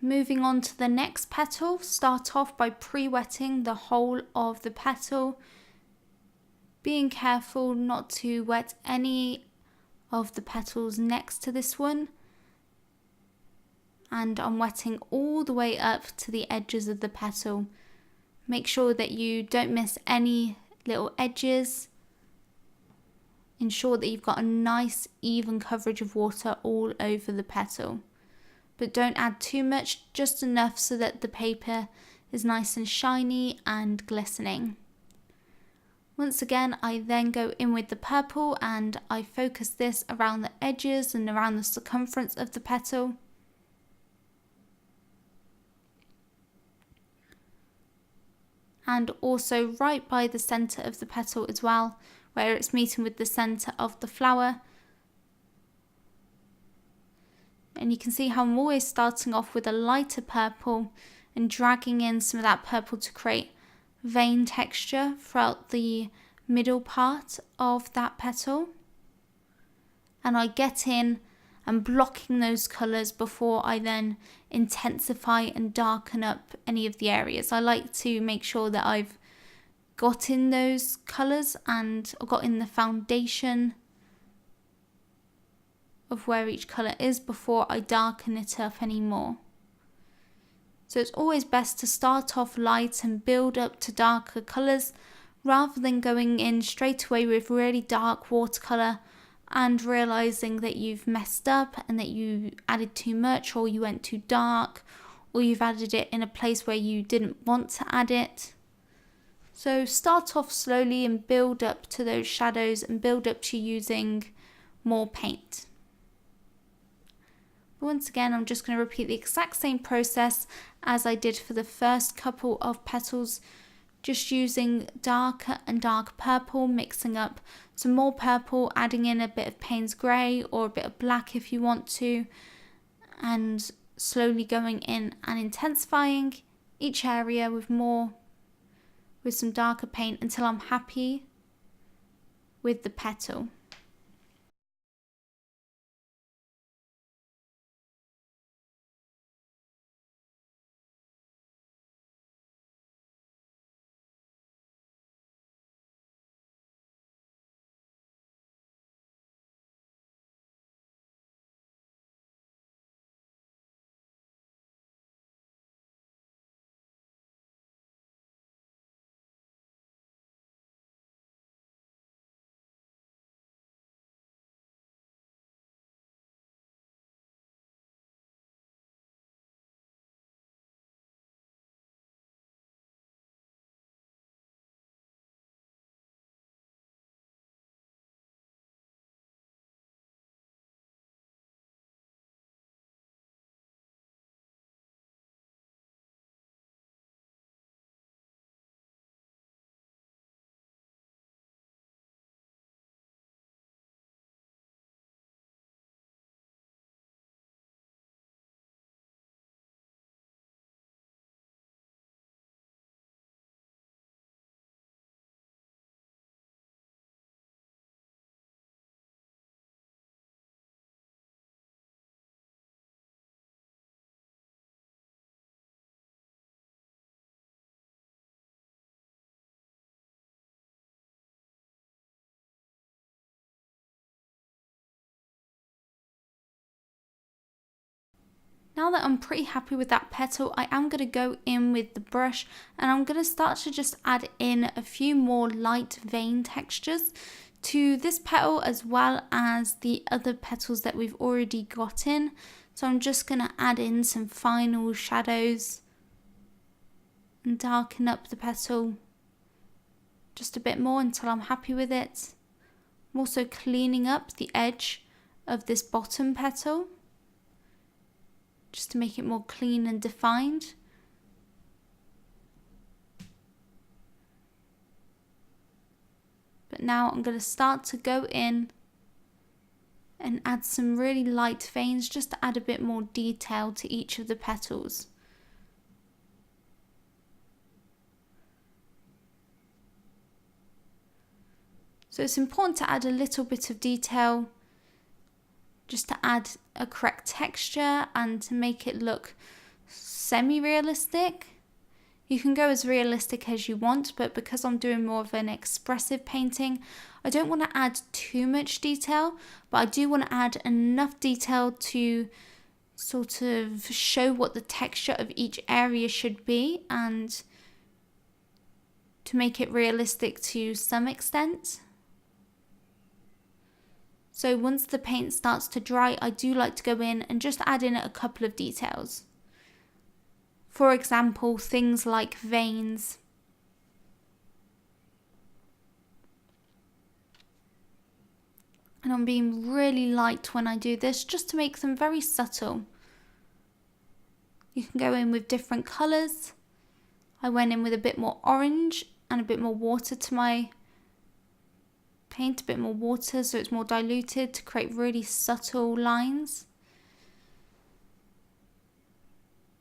Moving on to the next petal, start off by pre-wetting the whole of the petal, being careful not to wet any of the petals next to this one, and I'm wetting all the way up to the edges of the petal. Make sure that you don't miss any little edges. Ensure that you've got a nice even coverage of water all over the petal. But don't add too much, just enough so that the paper is nice and shiny and glistening. Once again, I then go in with the purple and I focus this around the edges and around the circumference of the petal. And also right by the centre of the petal as well, where it's meeting with the centre of the flower. And you can see how I'm always starting off with a lighter purple and dragging in some of that purple to create vein texture throughout the middle part of that petal. And I get in and blocking those colours before I then intensify and darken up any of the areas. I like to make sure that I've got in those colours and got in the foundation of where each colour is before I darken it up anymore. So it's always best to start off light and build up to darker colours rather than going in straight away with really dark watercolour and realising that you've messed up and that you added too much, or you went too dark, or you've added it in a place where you didn't want to add it. So start off slowly and build up to those shadows and build up to using more paint. Once again, I'm just going to repeat the exact same process as I did for the first couple of petals, just using darker and dark purple, mixing up some more purple, adding in a bit of Payne's grey or a bit of black if you want to, and slowly going in and intensifying each area with some darker paint until I'm happy with the petal. Now that I'm pretty happy with that petal, I am going to go in with the brush and I'm going to start to just add in a few more light vein textures to this petal as well as the other petals that we've already got in. So I'm just going to add in some final shadows and darken up the petal just a bit more until I'm happy with it. I'm also cleaning up the edge of this bottom petal, just to make it more clean and defined. But now I'm going to start to go in and add some really light veins just to add a bit more detail to each of the petals. So it's important to add a little bit of detail just to add a correct texture and to make it look semi-realistic. You can go as realistic as you want, but because I'm doing more of an expressive painting, I don't want to add too much detail, but I do want to add enough detail to sort of show what the texture of each area should be and to make it realistic to some extent. So once the paint starts to dry, I do like to go in and just add in a couple of details. For example, things like veins. And I'm being really light when I do this, just to make them very subtle. You can go in with different colours. I went in with a bit more orange and a bit more water to my paint, a bit more water so it's more diluted to create really subtle lines.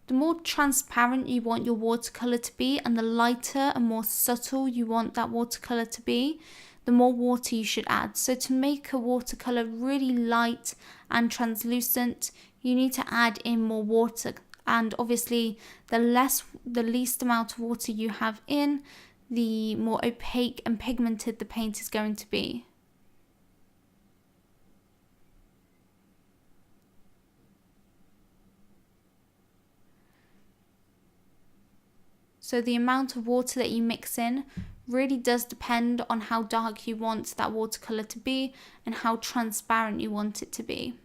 The more transparent you want your watercolour to be and the lighter and more subtle you want that watercolour to be, the more water you should add. So to make a watercolour really light and translucent, you need to add in more water. And obviously the least amount of water you have in, the more opaque and pigmented the paint is going to be. So the amount of water that you mix in really does depend on how dark you want that watercolour to be and how transparent you want it to be.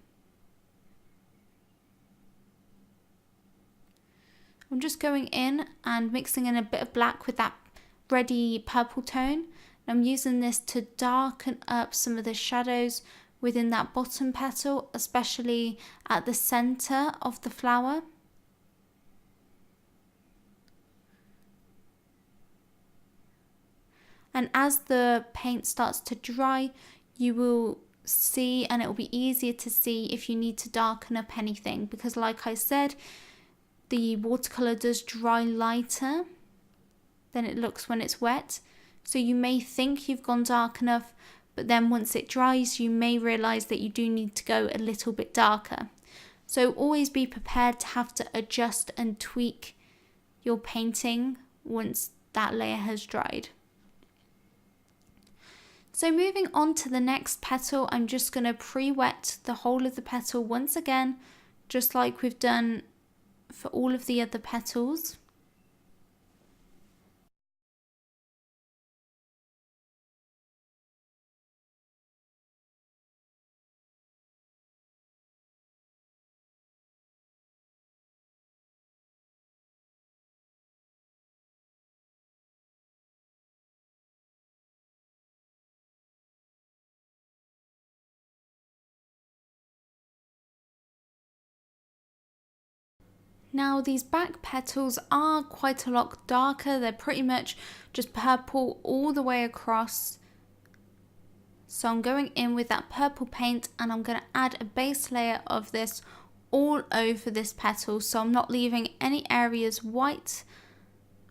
I'm just going in and mixing in a bit of black with that reddy purple tone. I'm using this to darken up some of the shadows within that bottom petal, especially at the centre of the flower. And as the paint starts to dry, you will see, and it will be easier to see if you need to darken up anything, because like I said, the watercolour does dry lighter than it looks when it's wet. So you may think you've gone dark enough, but then once it dries, you may realise that you do need to go a little bit darker. So always be prepared to have to adjust and tweak your painting once that layer has dried. So moving on to the next petal, I'm just going to pre-wet the whole of the petal once again, just like we've done for all of the other petals. Now these back petals are quite a lot darker, they're pretty much just purple all the way across. So I'm going in with that purple paint and I'm going to add a base layer of this all over this petal. So I'm not leaving any areas white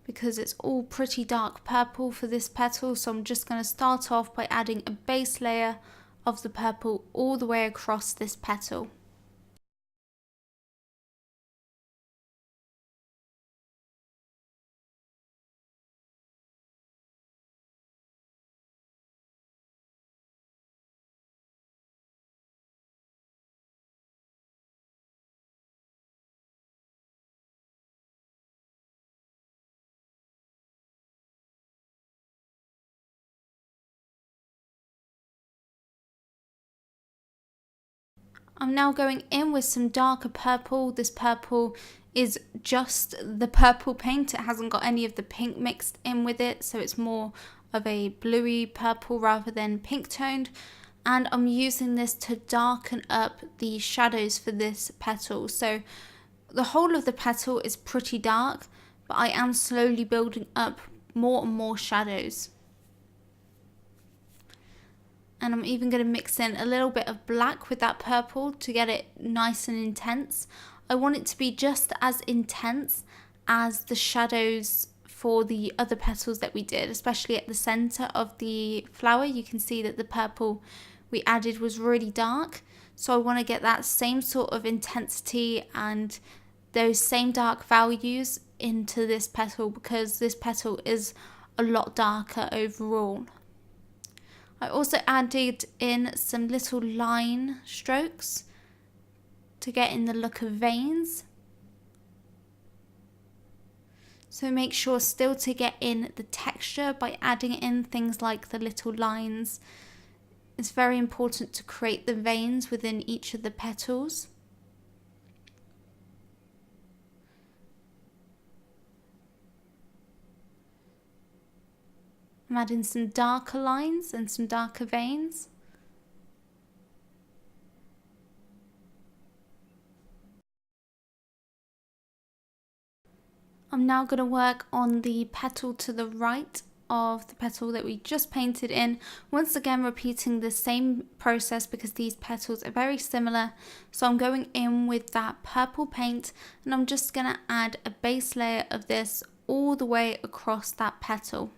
because it's all pretty dark purple for this petal. So I'm just going to start off by adding a base layer of the purple all the way across this petal. I'm now going in with some darker purple. This purple is just the purple paint. It hasn't got any of the pink mixed in with it, so it's more of a bluey purple rather than pink toned. And I'm using this to darken up the shadows for this petal. So the whole of the petal is pretty dark, but I am slowly building up more and more shadows. And I'm even going to mix in a little bit of black with that purple to get it nice and intense. I want it to be just as intense as the shadows for the other petals that we did, especially at the center of the flower. You can see that the purple we added was really dark. So I want to get that same sort of intensity and those same dark values into this petal, because this petal is a lot darker overall. I also added in some little line strokes to get in the look of veins. So make sure still to get in the texture by adding in things like the little lines. It's very important to create the veins within each of the petals. I'm adding some darker lines and some darker veins. I'm now going to work on the petal to the right of the petal that we just painted in. Once again, repeating the same process because these petals are very similar. So I'm going in with that purple paint and I'm just going to add a base layer of this all the way across that petal.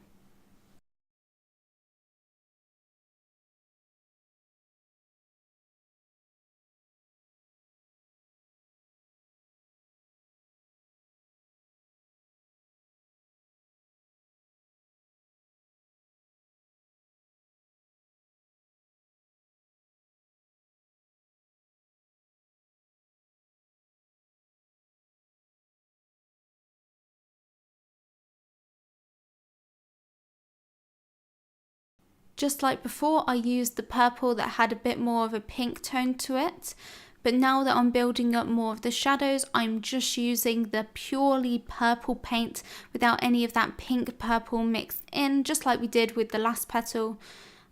Just like before, I used the purple that had a bit more of a pink tone to it. But now that I'm building up more of the shadows, I'm just using the purely purple paint without any of that pink purple mixed in, just like we did with the last petal.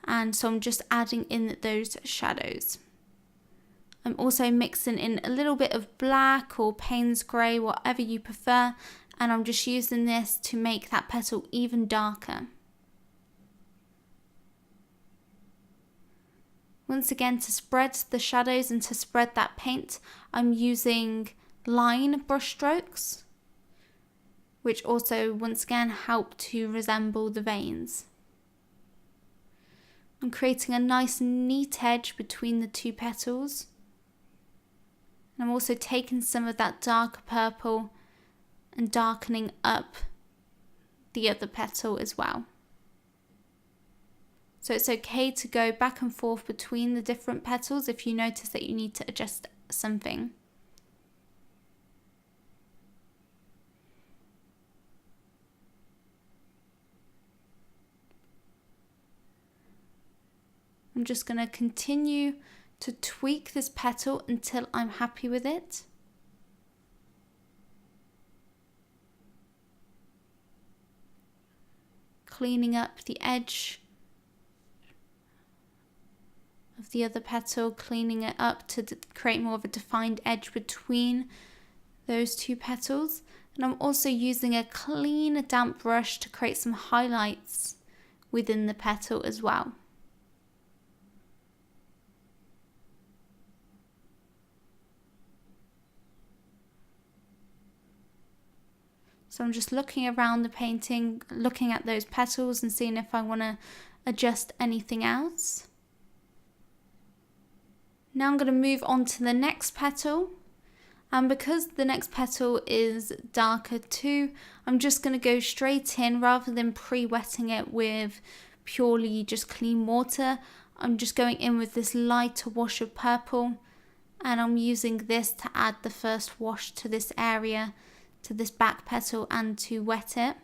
And so I'm just adding in those shadows. I'm also mixing in a little bit of black or Payne's grey, whatever you prefer. And I'm just using this to make that petal even darker. Once again, to spread the shadows and to spread that paint, I'm using line brush strokes, which also once again help to resemble the veins. I'm creating a nice neat edge between the two petals. And I'm also taking some of that darker purple and darkening up the other petal as well. So it's okay to go back and forth between the different petals if you notice that you need to adjust something. I'm just going to continue to tweak this petal until I'm happy with it. Cleaning up the edge of the other petal, cleaning it up to create more of a defined edge between those two petals. And I'm also using a clean damp brush to create some highlights within the petal as well. So I'm just looking around the painting, looking at those petals and seeing if I want to adjust anything else. Now I'm going to move on to the next petal, and because the next petal is darker too, I'm just going to go straight in rather than pre-wetting it with purely just clean water. I'm just going in with this lighter wash of purple, and I'm using this to add the first wash to this area, to this back petal, and to wet it.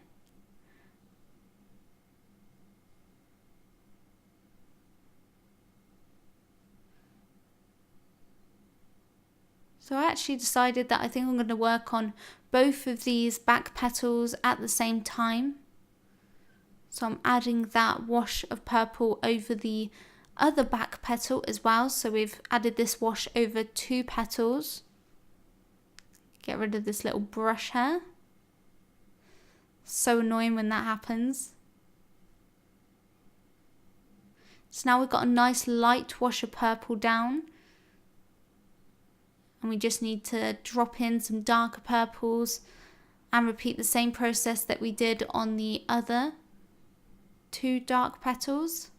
So I actually decided that I think I'm going to work on both of these back petals at the same time. So I'm adding that wash of purple over the other back petal as well. So we've added this wash over two petals. Get rid of this little brush hair. So annoying when that happens. So now we've got a nice light wash of purple down. And we just need to drop in some darker purples and repeat the same process that we did on the other two dark petals.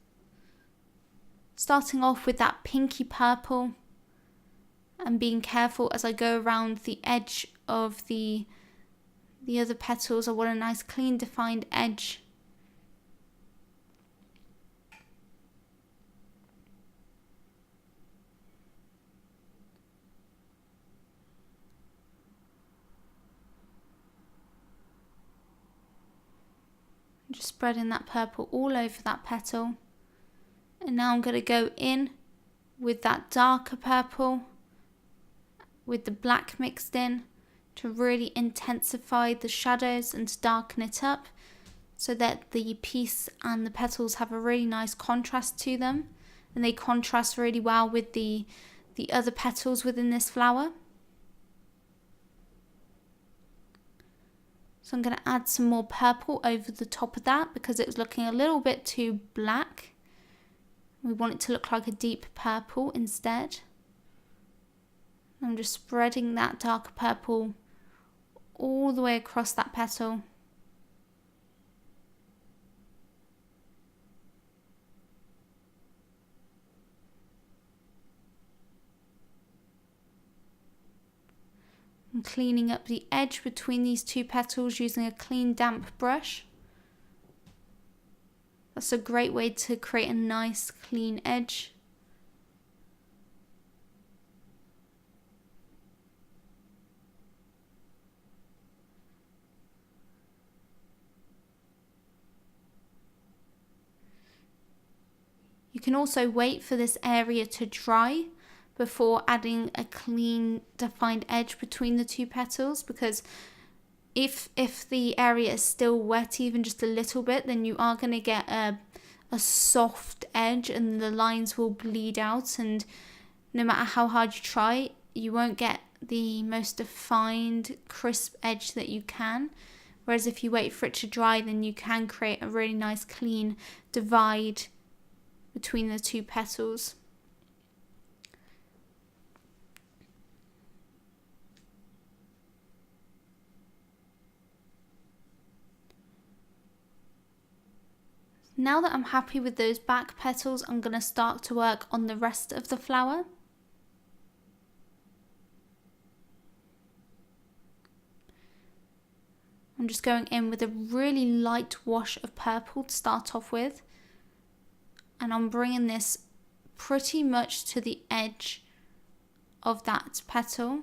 Starting off with that pinky purple and being careful as I go around the edge of the other petals. I want a nice clean defined edge. Just spreading that purple all over that petal. And now I'm going to go in with that darker purple with the black mixed in to really intensify the shadows and to darken it up so that the piece and the petals have a really nice contrast to them, and they contrast really well with the other petals within this flower. So I'm going to add some more purple over the top of that because it was looking a little bit too black. We want it to look like a deep purple instead. I'm just spreading that darker purple all the way across that petal. I'm cleaning up the edge between these two petals using a clean damp brush. That's a great way to create a nice clean edge. You can also wait for this area to dry before adding a clean defined edge between the two petals, because if the area is still wet even just a little bit, then you are going to get a soft edge and the lines will bleed out, and no matter how hard you try, you won't get the most defined crisp edge that you can. Whereas if you wait for it to dry, then you can create a really nice clean divide between the two petals. Now that I'm happy with those back petals, I'm going to start to work on the rest of the flower. I'm just going in with a really light wash of purple to start off with. And I'm bringing this pretty much to the edge of that petal.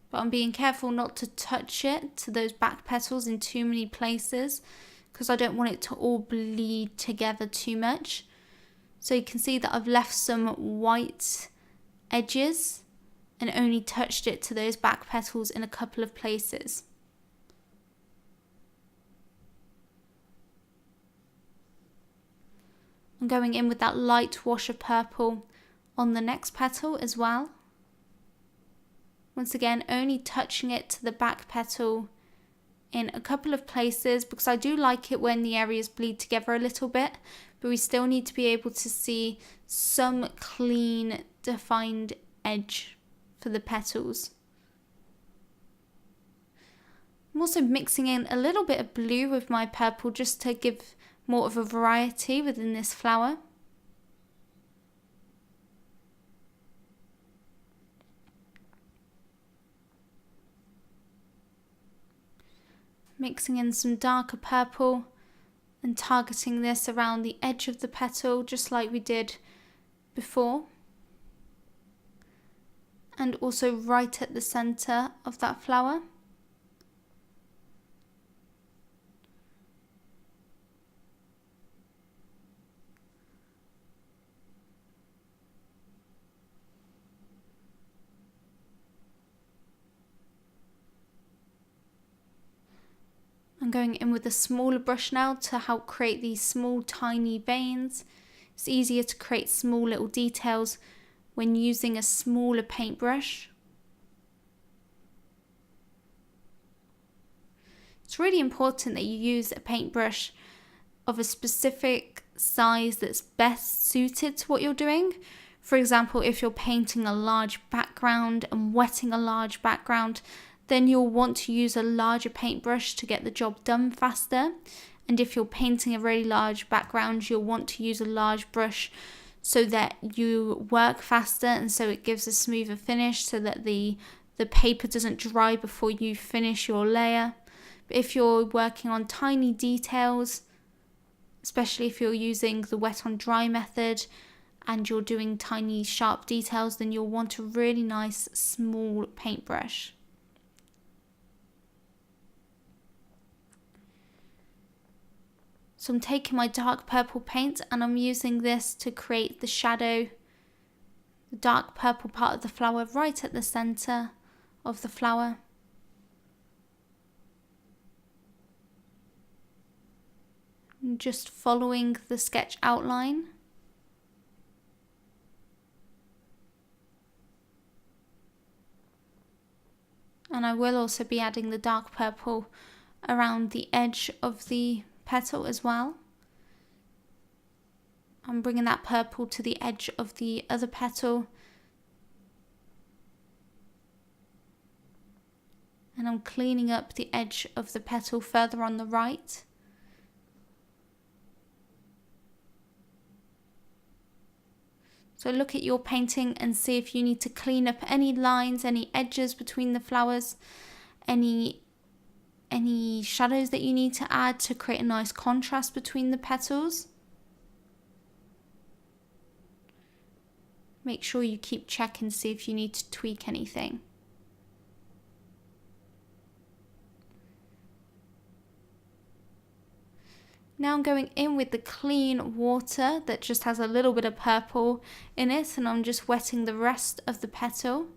But I'm being careful not to touch it to those back petals in too many places, because I don't want it to all bleed together too much. So you can see that I've left some white edges and only touched it to those back petals in a couple of places. I'm going in with that light wash of purple on the next petal as well. Once again, only touching it to the back petal in a couple of places, because I do like it when the areas bleed together a little bit, but we still need to be able to see some clean defined edge for the petals. I'm also mixing in a little bit of blue with my purple just to give more of a variety within this flower. Mixing in some darker purple and targeting this around the edge of the petal just like we did before, and also right at the center of that flower. I'm going in with a smaller brush now to help create these small tiny veins. It's easier to create small little details when using a smaller paintbrush. It's really important that you use a paintbrush of a specific size that's best suited to what you're doing. For example, if you're painting a large background and wetting a large background, then you'll want to use a larger paintbrush to get the job done faster. And if you're painting a really large background, you'll want to use a large brush so that you work faster and so it gives a smoother finish, so that the paper doesn't dry before you finish your layer. But if you're working on tiny details, especially if you're using the wet on dry method and you're doing tiny sharp details, then you'll want a really nice small paintbrush. So I'm taking my dark purple paint and I'm using this to create the shadow, the dark purple part of the flower right at the center of the flower. I'm just following the sketch outline. And I will also be adding the dark purple around the edge of the petal as well. I'm bringing that purple to the edge of the other petal, and I'm cleaning up the edge of the petal further on the right. So look at your painting and see if you need to clean up any lines, any edges between the flowers, any shadows that you need to add to create a nice contrast between the petals. Make sure you keep checking to see if you need to tweak anything. Now I'm going in with the clean water that just has a little bit of purple in it, and I'm just wetting the rest of the petal,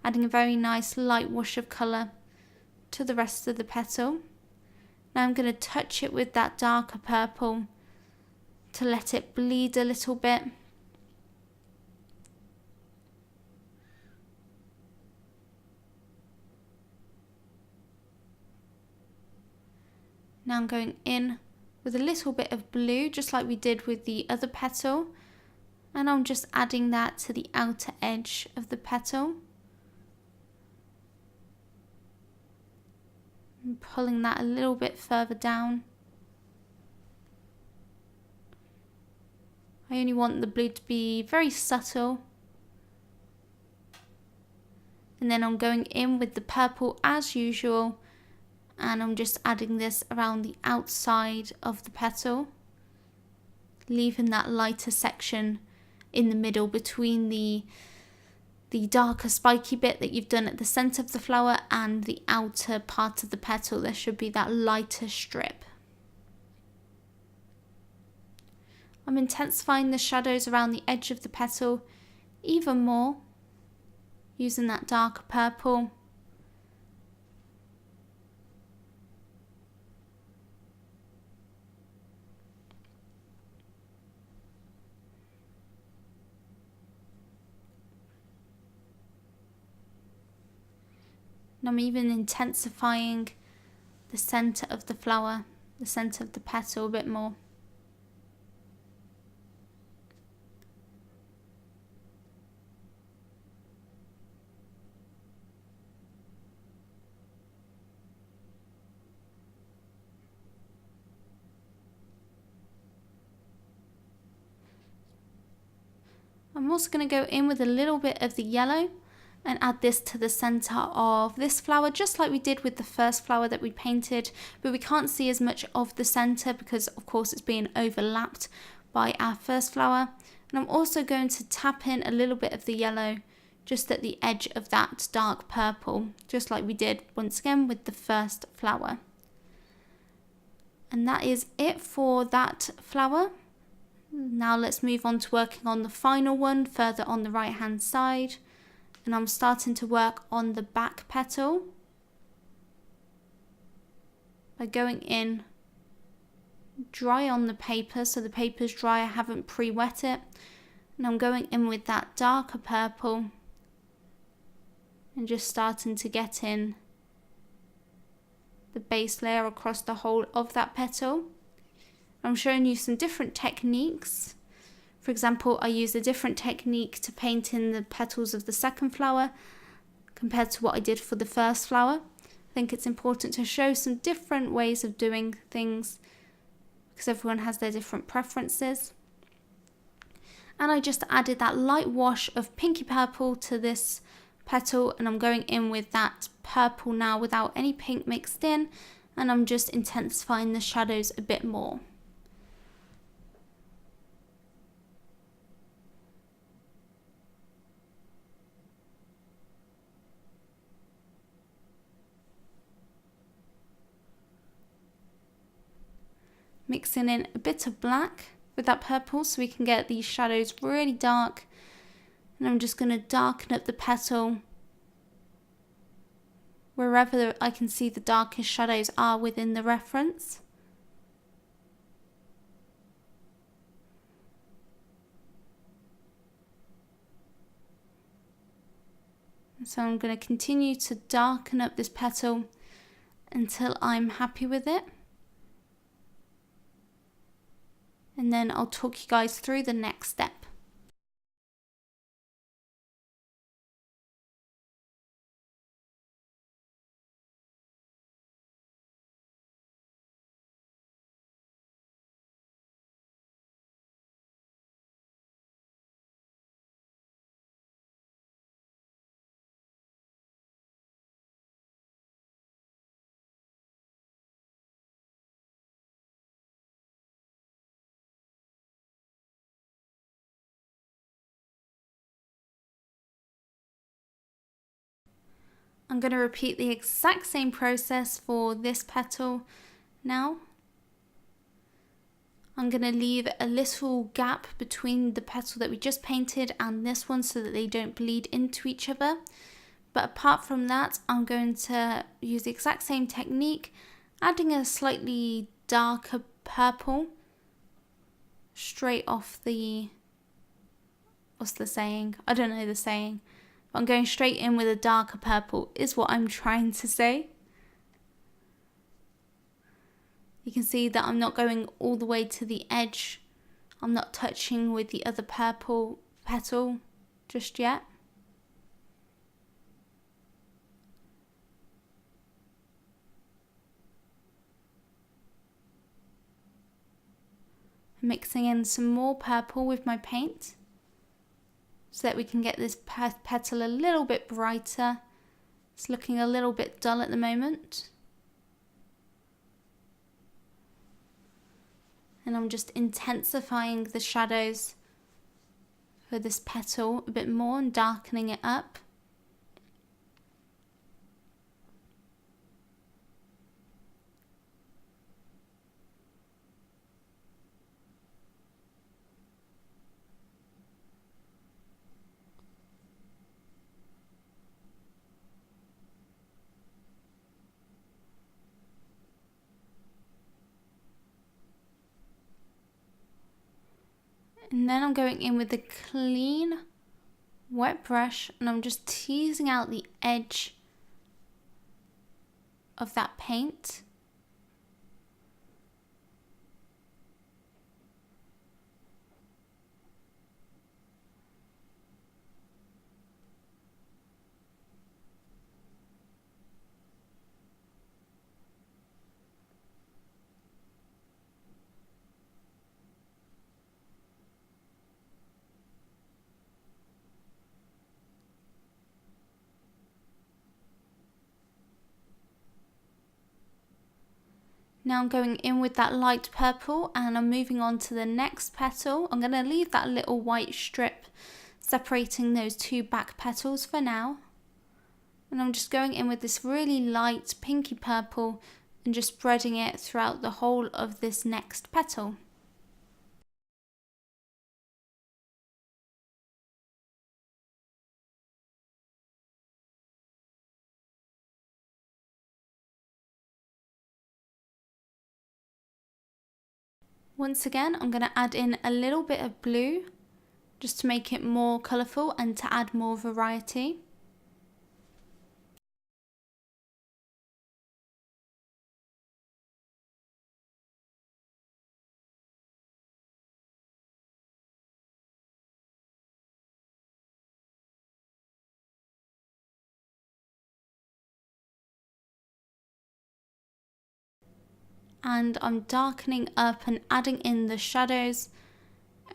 adding a very nice light wash of colour to the rest of the petal. Now I'm going to touch it with that darker purple to let it bleed a little bit. Now I'm going in with a little bit of blue, just like we did with the other petal, and I'm just adding that to the outer edge of the petal. And pulling that a little bit further down. I only want the blue to be very subtle. And then I'm going in with the purple as usual, and I'm just adding this around the outside of the petal, leaving that lighter section in the middle between the darker spiky bit that you've done at the centre of the flower and the outer part of the petal. There should be that lighter strip. I'm intensifying the shadows around the edge of the petal even more, using that darker purple. And I'm even intensifying the centre of the flower, the centre of the petal a bit more. I'm also going to go in with a little bit of the yellow and add this to the center of this flower, just like we did with the first flower that we painted, but we can't see as much of the center because of course it's being overlapped by our first flower. And I'm also going to tap in a little bit of the yellow just at the edge of that dark purple, just like we did once again with the first flower. And that is it for that flower. Now let's move on to working on the final one further on the right hand side. And I'm starting to work on the back petal by going in dry on the paper, so the paper's dry, I haven't pre-wet it, and I'm going in with that darker purple and just starting to get in the base layer across the whole of that petal. I'm showing you some different techniques. For example, I used a different technique to paint in the petals of the second flower compared to what I did for the first flower. I think it's important to show some different ways of doing things because everyone has their different preferences. And I just added that light wash of pinky purple to this petal, and I'm going in with that purple now without any pink mixed in, and I'm just intensifying the shadows a bit more. Mixing in a bit of black with that purple so we can get these shadows really dark. And I'm just going to darken up the petal wherever I can see the darkest shadows are within the reference. And so I'm going to continue to darken up this petal until I'm happy with it. And then I'll talk you guys through the next step. I'm going to repeat the exact same process for this petal now. I'm going to leave a little gap between the petal that we just painted and this one so that they don't bleed into each other. But apart from that, I'm going to use the exact same technique, adding a slightly darker purple straight off the, what's the saying? I don't know the saying. But I'm going straight in with a darker purple is what I'm trying to say. You can see that I'm not going all the way to the edge. I'm not touching with the other purple petal just yet. Mixing in some more purple with my paint so that we can get this petal a little bit brighter. It's looking a little bit dull at the moment. And I'm just intensifying the shadows for this petal a bit more and darkening it up. And then I'm going in with a clean wet brush and I'm just teasing out the edge of that paint. Now I'm going in with that light purple and I'm moving on to the next petal. I'm going to leave that little white strip separating those two back petals for now. And I'm just going in with this really light pinky purple and just spreading it throughout the whole of this next petal. Once again, I'm going to add in a little bit of blue just to make it more colourful and to add more variety. And I'm darkening up and adding in the shadows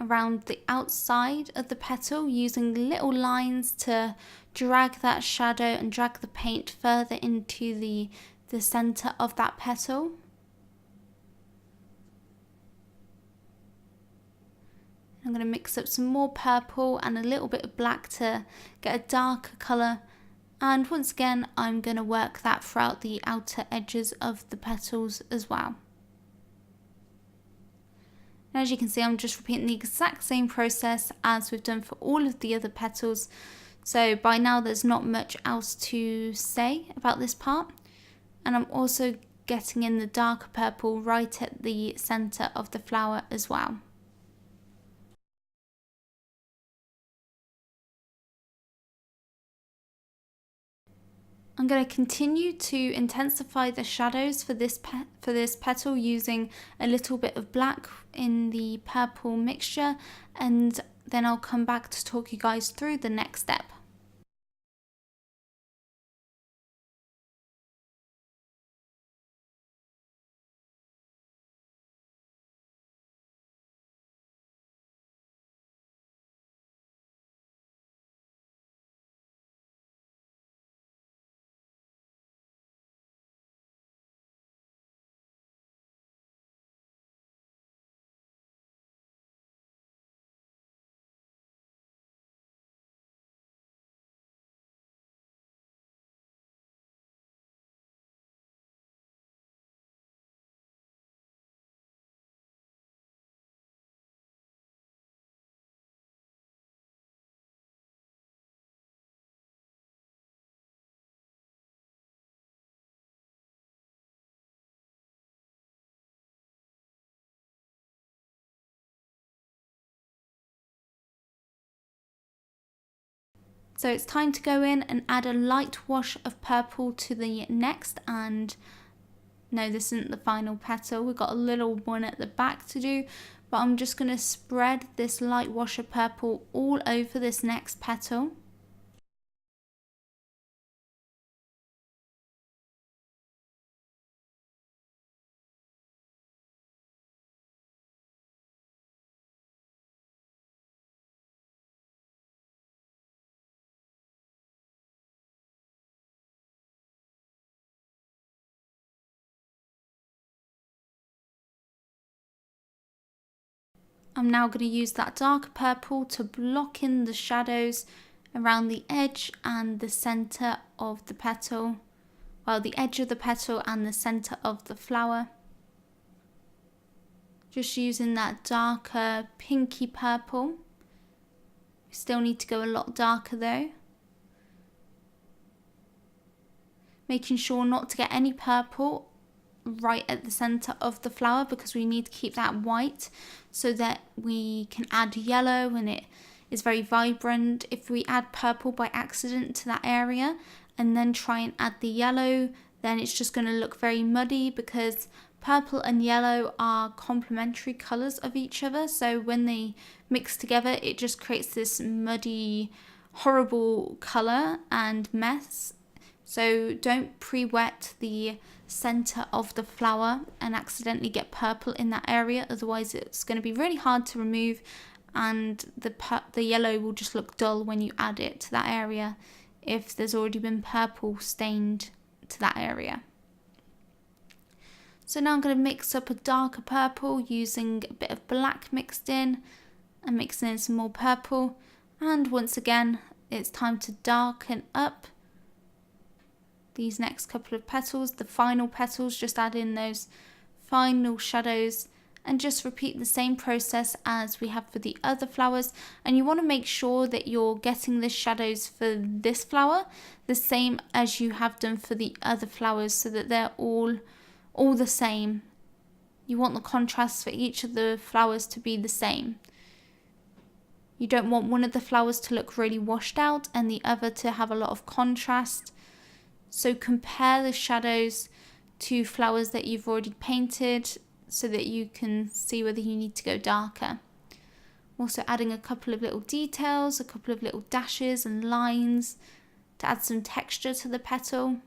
around the outside of the petal using little lines to drag that shadow and drag the paint further into the center of that petal. I'm going to mix up some more purple and a little bit of black to get a darker colour, and once again I'm going to work that throughout the outer edges of the petals as well. And as you can see, I'm just repeating the exact same process as we've done for all of the other petals, so by now there's not much else to say about this part. And I'm also getting in the darker purple right at the centre of the flower as well. I'm going to continue to intensify the shadows for this petal using a little bit of black in the purple mixture, and then I'll come back to talk you guys through the next step. So it's time to go in and add a light wash of purple to the next, and no, this isn't the final petal. We've got a little one at the back to do, but I'm just going to spread this light wash of purple all over this next petal. I'm now going to use that darker purple to block in the shadows around the edge and the centre of the petal. Well, the edge of the petal and the centre of the flower. Just using that darker pinky purple. We still need to go a lot darker though. Making sure not to get any purple right at the center of the flower, because we need to keep that white so that we can add yellow and it is very vibrant. If we add purple by accident to that area and then try and add the yellow, then it's just going to look very muddy, because purple and yellow are complementary colors of each other, so when they mix together it just creates this muddy, horrible color and mess. So don't pre-wet the center of the flower and accidentally get purple in that area, otherwise it's going to be really hard to remove, and the yellow will just look dull when you add it to that area if there's already been purple stained to that area. So now I'm going to mix up a darker purple using a bit of black mixed in and mixing in some more purple, and once again it's time to darken up these next couple of petals, the final petals. Just add in those final shadows and just repeat the same process as we have for the other flowers. And you want to make sure that you're getting the shadows for this flower the same as you have done for the other flowers, so that they're all the same. You want the contrast for each of the flowers to be the same. You don't want one of the flowers to look really washed out and the other to have a lot of contrast. So compare the shadows to flowers that you've already painted so that you can see whether you need to go darker. Also adding a couple of little details, a couple of little dashes and lines to add some texture to the petal.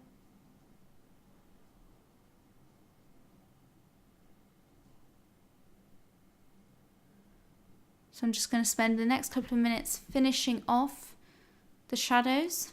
So I'm just going to spend the next couple of minutes finishing off the shadows.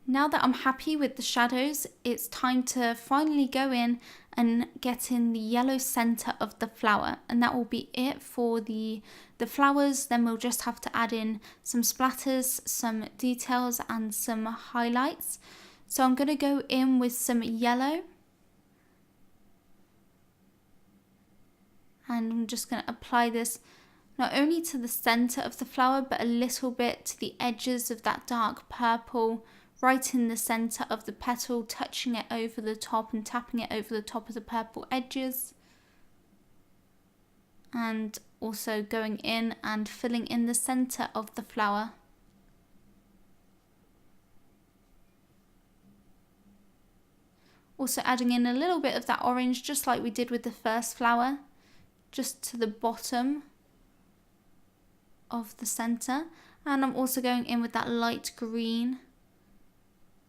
Now that I'm happy with the shadows, it's time to finally go in and get in the yellow center of the flower, and that will be it for the flowers. Then we'll just have to add in some splatters, some details and some highlights. So I'm going to go in with some yellow, and I'm just going to apply this not only to the center of the flower, but a little bit to the edges of that dark purple, right in the center of the petal, touching it over the top and tapping it over the top of the purple edges. And also going in and filling in the center of the flower. Also adding in a little bit of that orange, just like we did with the first flower, just to the bottom of the center. And I'm also going in with that light green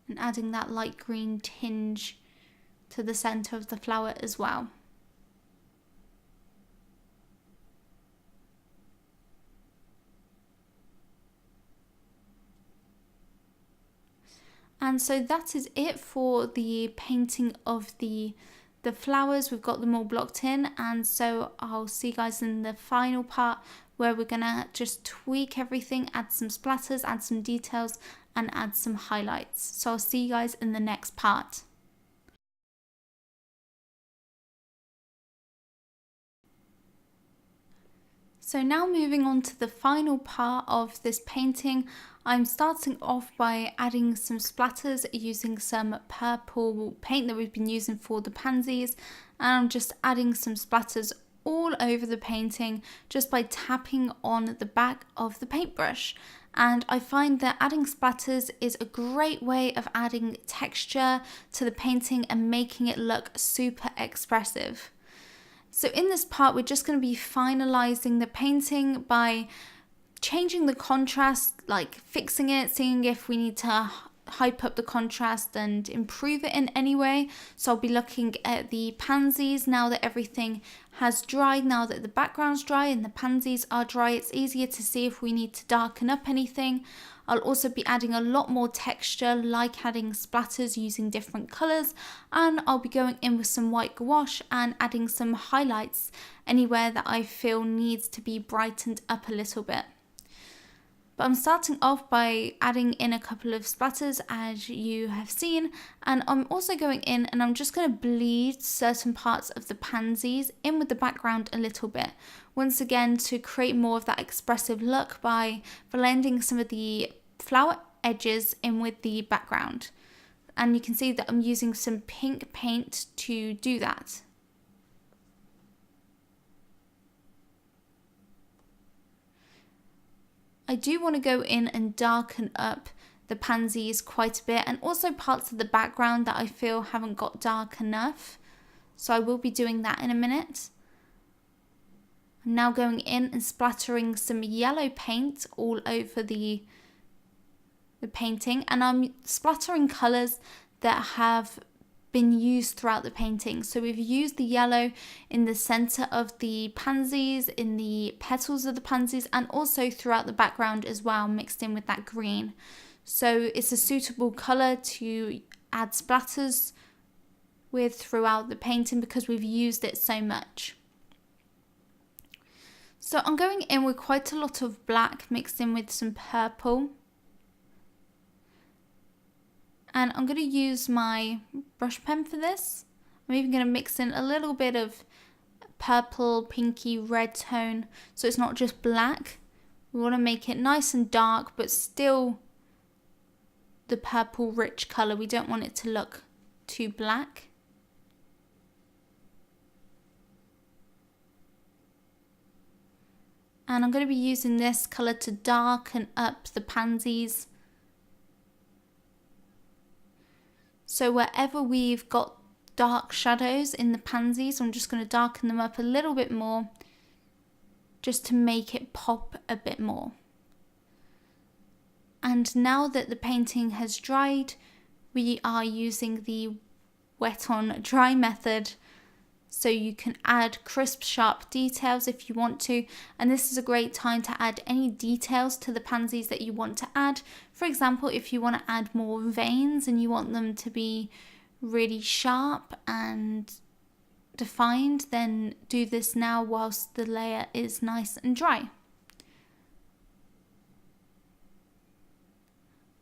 and adding that light green tinge to the center of the flower as well. And so that is it for the painting of the flowers. We've got them all blocked in, and so I'll see you guys in the final part where we're gonna just tweak everything, add some splatters, add some details, and add some highlights. So I'll see you guys in the next part. So now moving on to the final part of this painting, I'm starting off by adding some splatters using some purple paint that we've been using for the pansies, and I'm just adding some splatters all over the painting just by tapping on the back of the paintbrush. And I find that adding splatters is a great way of adding texture to the painting and making it look super expressive. So in this part, we're just going to be finalizing the painting by changing the contrast, like fixing it, seeing if we need to hype up the contrast and improve it in any way. So I'll be looking at the pansies now that everything has dried, now that the background's dry and the pansies are dry. It's easier to see if we need to darken up anything. I'll also be adding a lot more texture, like adding splatters using different colours, and I'll be going in with some white gouache and adding some highlights anywhere that I feel needs to be brightened up a little bit. But I'm starting off by adding in a couple of splatters, as you have seen, and I'm also going in and I'm just going to bleed certain parts of the pansies in with the background a little bit, once again to create more of that expressive look by blending some of the flower edges in with the background. And you can see that I'm using some pink paint to do that. I do want to go in and darken up the pansies quite a bit, and also parts of the background that I feel haven't got dark enough. So I will be doing that in a minute. I'm now going in and splattering some yellow paint all over the painting, and I'm splattering colours that have been used throughout the painting. So we've used the yellow in the center of the pansies, in the petals of the pansies, and also throughout the background as well, mixed in with that green. So it's a suitable color to add splatters with throughout the painting because we've used it so much. So I'm going in with quite a lot of black mixed in with some purple. And I'm going to use my brush pen for this. I'm even going to mix in a little bit of purple, pinky, red tone, so it's not just black. We want to make it nice and dark, but still the purple rich colour. We don't want it to look too black. And I'm going to be using this colour to darken up the pansies. So wherever we've got dark shadows in the pansies, I'm just going to darken them up a little bit more just to make it pop a bit more. And now that the painting has dried, we are using the wet on dry method, so you can add crisp, sharp details if you want to, and this is a great time to add any details to the pansies that you want to add. For example, if you want to add more veins and you want them to be really sharp and defined, then do this now whilst the layer is nice and dry.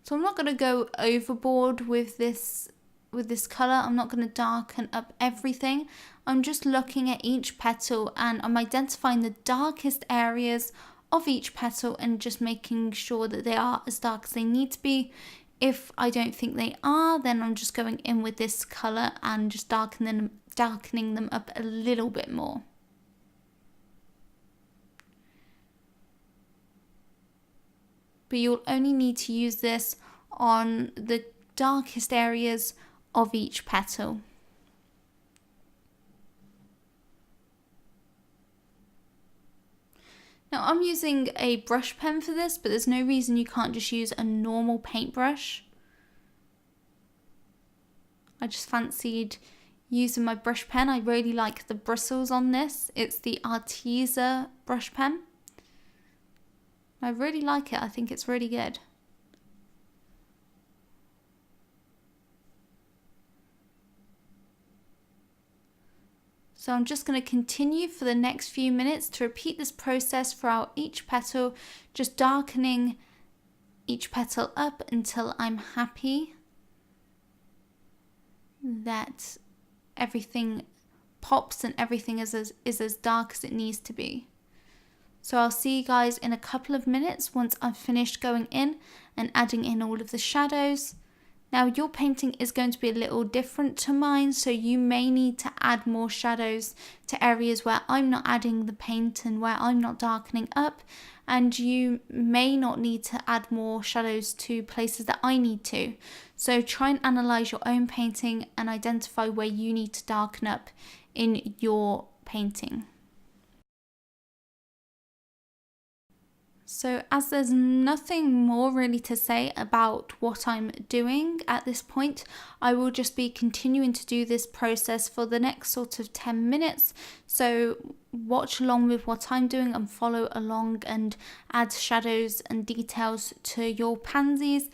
So I'm not going to go overboard with this with this colour, I'm not going to darken up everything. I'm just looking at each petal and I'm identifying the darkest areas of each petal and just making sure that they are as dark as they need to be. If I don't think they are, then I'm just going in with this colour and just darkening them up a little bit more. But you'll only need to use this on the darkest areas of each petal. Now I'm using a brush pen for this, but there's no reason you can't just use a normal paintbrush. I just fancied using my brush pen. I really like the bristles on this. It's the Arteza brush pen. I really like it. I think it's really good. So I'm just going to continue for the next few minutes to repeat this process throughout each petal, just darkening each petal up until I'm happy that everything pops and everything is as dark as it needs to be. So I'll see you guys in a couple of minutes once I've finished going in and adding in all of the shadows. Now your painting is going to be a little different to mine, so you may need to add more shadows to areas where I'm not adding the paint and where I'm not darkening up, and you may not need to add more shadows to places that I need to. So try and analyse your own painting and identify where you need to darken up in your painting. So as there's nothing more really to say about what I'm doing at this point, I will just be continuing to do this process for the next sort of 10 minutes. So watch along with what I'm doing and follow along and add shadows and details to your pansies.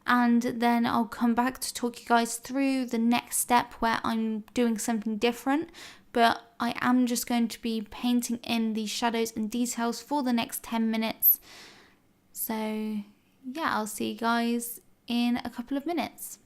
And then I'll come back to talk you guys through the next step where I'm doing something different. But I am just going to be painting in these shadows and details for the next 10 minutes. So yeah, I'll see you guys in a couple of minutes.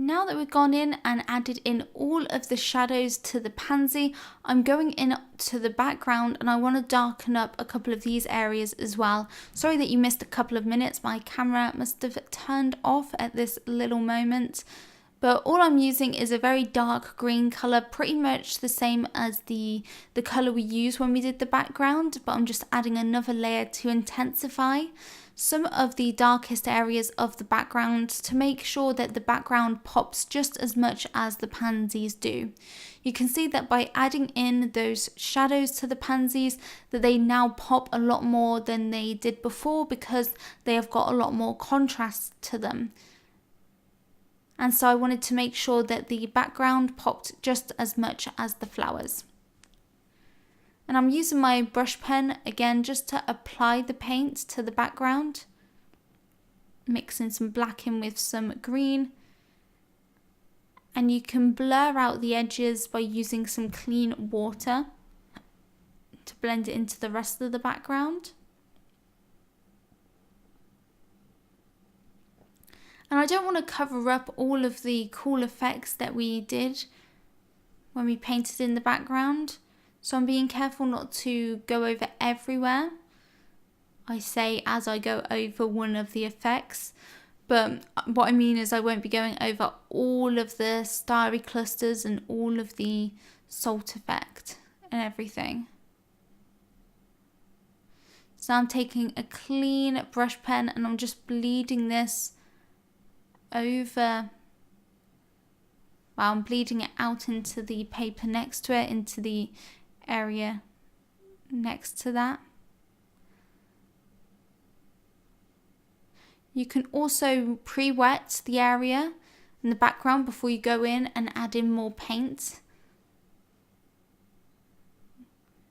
Now that we've gone in and added in all of the shadows to the pansy, I'm going in to the background and I want to darken up a couple of these areas as well. Sorry that you missed a couple of minutes, my camera must have turned off at this little moment. But all I'm using is a very dark green colour, pretty much the same as the colour we used when we did the background, but I'm just adding another layer to intensify some of the darkest areas of the background to make sure that the background pops just as much as the pansies do. You can see that by adding in those shadows to the pansies that they now pop a lot more than they did before because they have got a lot more contrast to them. And so I wanted to make sure that the background popped just as much as the flowers. And I'm using my brush pen again just to apply the paint to the background. Mixing some black in with some green. And you can blur out the edges by using some clean water to blend it into the rest of the background. And I don't want to cover up all of the cool effects that we did when we painted in the background. So I'm being careful not to go over everywhere. I say as I go over one of the effects. But what I mean is I won't be going over all of the starry clusters and all of the salt effect and everything. So I'm taking a clean brush pen and I'm just bleeding this over. Well, I'm bleeding it out into the paper next to it, into the area next to that. You can also pre-wet the area in the background before you go in and add in more paint,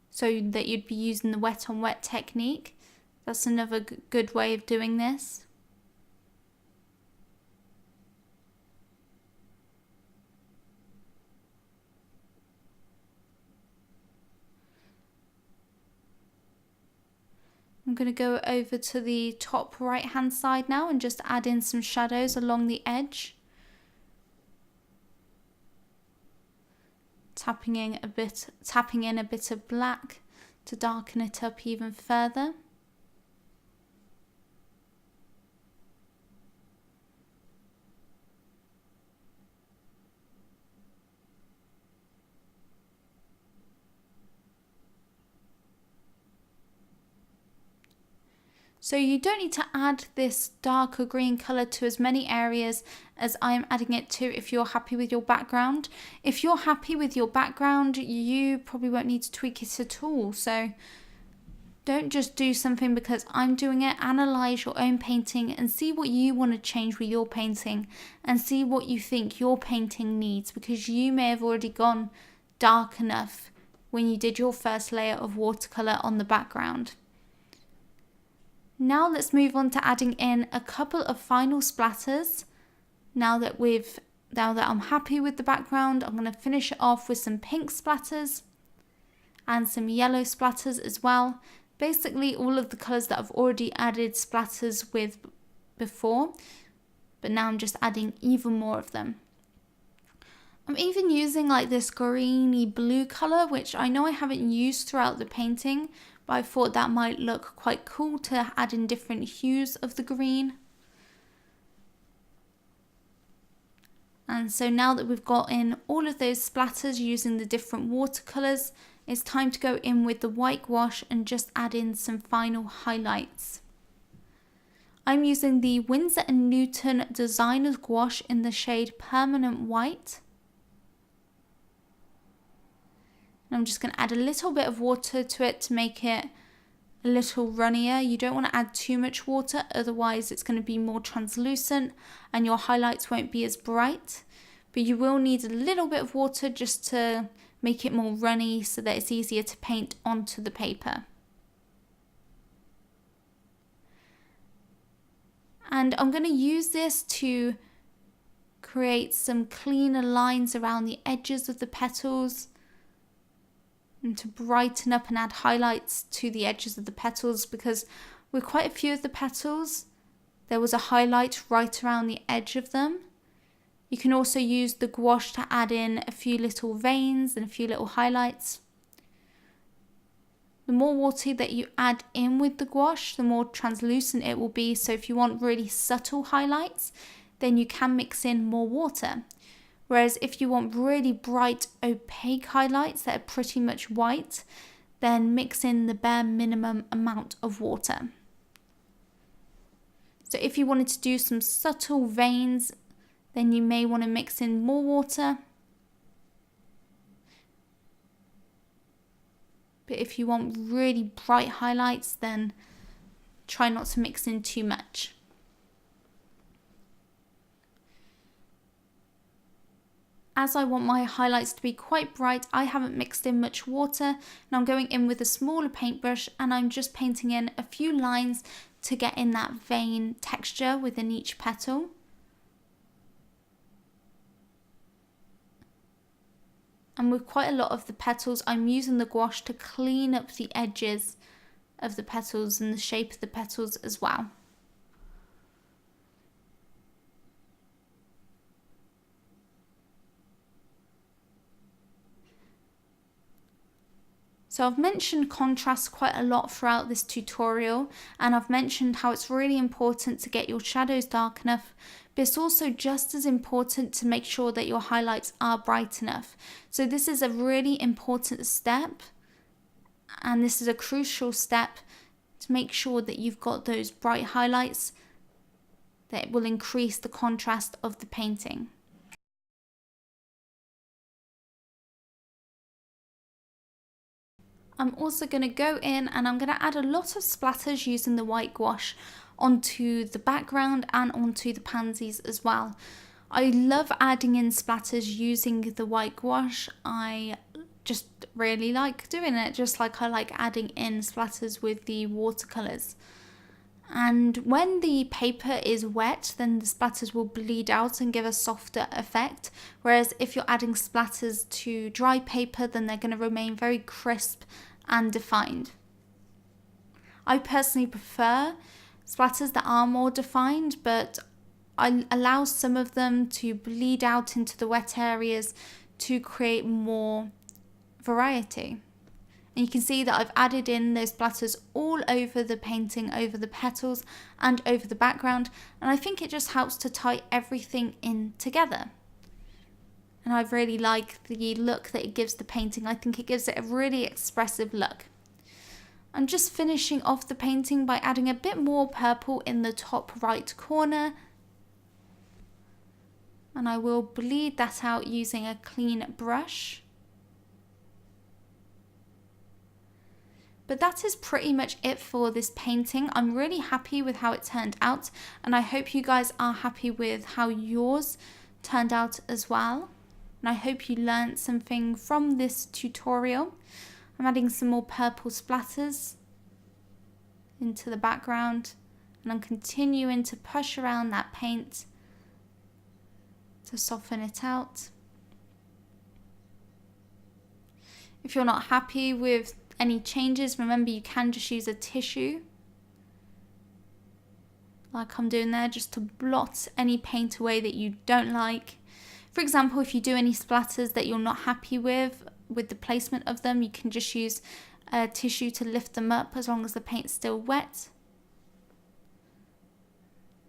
so that you'd be using the wet on wet technique. That's another good way of doing this. I'm going to go over to the top right hand side now and just add in some shadows along the edge. Tapping in a bit of black to darken it up even further. So you don't need to add this darker green colour to as many areas as I'm adding it to if you're happy with your background. If you're happy with your background, you probably won't need to tweak it at all. So don't just do something because I'm doing it. Analyse your own painting and see what you want to change with your painting and see what you think your painting needs, because you may have already gone dark enough when you did your first layer of watercolour on the background. Now let's move on to adding in a couple of final splatters. Now that I'm happy with the background, I'm going to finish it off with some pink splatters and some yellow splatters as well. Basically all of the colours that I've already added splatters with before, but now I'm just adding even more of them. I'm even using like this greeny blue colour, which I know I haven't used throughout the painting, but I thought that might look quite cool to add in different hues of the green. And so now that we've got in all of those splatters using the different watercolours, it's time to go in with the white gouache and just add in some final highlights. I'm using the Windsor & Newton Designer's Gouache in the shade Permanent White. And I'm just going to add a little bit of water to it to make it a little runnier. You don't want to add too much water, otherwise it's going to be more translucent and your highlights won't be as bright. But you will need a little bit of water just to make it more runny so that it's easier to paint onto the paper. And I'm going to use this to create some cleaner lines around the edges of the petals, and to brighten up and add highlights to the edges of the petals, because with quite a few of the petals there was a highlight right around the edge of them, You can also use the gouache to add in a few little veins and a few little highlights. The more water that you add in with the gouache, the more translucent it will be. So if you want really subtle highlights, then you can mix in more water. Whereas if you want really bright, opaque highlights that are pretty much white, then mix in the bare minimum amount of water. So if you wanted to do some subtle veins, then you may want to mix in more water. But if you want really bright highlights, then try not to mix in too much. As I want my highlights to be quite bright, I haven't mixed in much water, and I'm going in with a smaller paintbrush and I'm just painting in a few lines to get in that vein texture within each petal. And with quite a lot of the petals, I'm using the gouache to clean up the edges of the petals and the shape of the petals as well. So I've mentioned contrast quite a lot throughout this tutorial, and I've mentioned how it's really important to get your shadows dark enough, but it's also just as important to make sure that your highlights are bright enough. So this is a really important step, and this is a crucial step to make sure that you've got those bright highlights that will increase the contrast of the painting. I'm also going to go in and I'm going to add a lot of splatters using the white gouache onto the background and onto the pansies as well. I love adding in splatters using the white gouache. I just really like doing it, just like I like adding in splatters with the watercolours. And when the paper is wet, then the splatters will bleed out and give a softer effect. Whereas if you're adding splatters to dry paper, then they're going to remain very crisp and defined. I personally prefer splatters that are more defined, but I allow some of them to bleed out into the wet areas to create more variety. And you can see that I've added in those splatters all over the painting, over the petals and over the background, and I think it just helps to tie everything in together. And I really like the look that it gives the painting. I think it gives it a really expressive look. I'm just finishing off the painting by adding a bit more purple in the top right corner. And I will bleed that out using a clean brush. But that is pretty much it for this painting. I'm really happy with how it turned out, and I hope you guys are happy with how yours turned out as well. And I hope you learned something from this tutorial. I'm adding some more purple splatters into the background, and I'm continuing to push around that paint to soften it out. If you're not happy with any changes, remember you can just use a tissue, like I'm doing there, just to blot any paint away that you don't like. For example, if you do any splatters that you're not happy with the placement of them, you can just use a tissue to lift them up as long as the paint's still wet.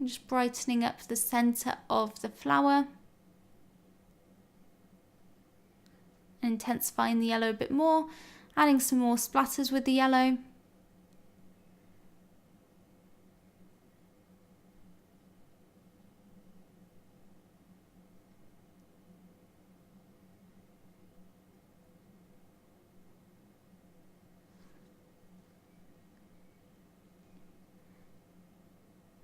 I'm just brightening up the centre of the flower and intensifying the yellow a bit more, adding some more splatters with the yellow.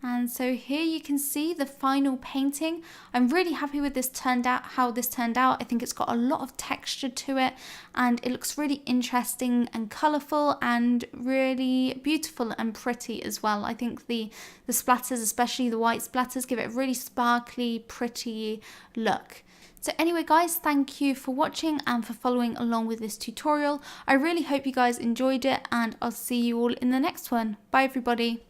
And so here you can see the final painting. I'm really happy with this how this turned out. I think it's got a lot of texture to it, and it looks really interesting and colourful and really beautiful and pretty as well. I think the splatters, especially the white splatters, give it a really sparkly, pretty look. So anyway guys, thank you for watching and for following along with this tutorial. I really hope you guys enjoyed it, and I'll see you all in the next one. Bye everybody.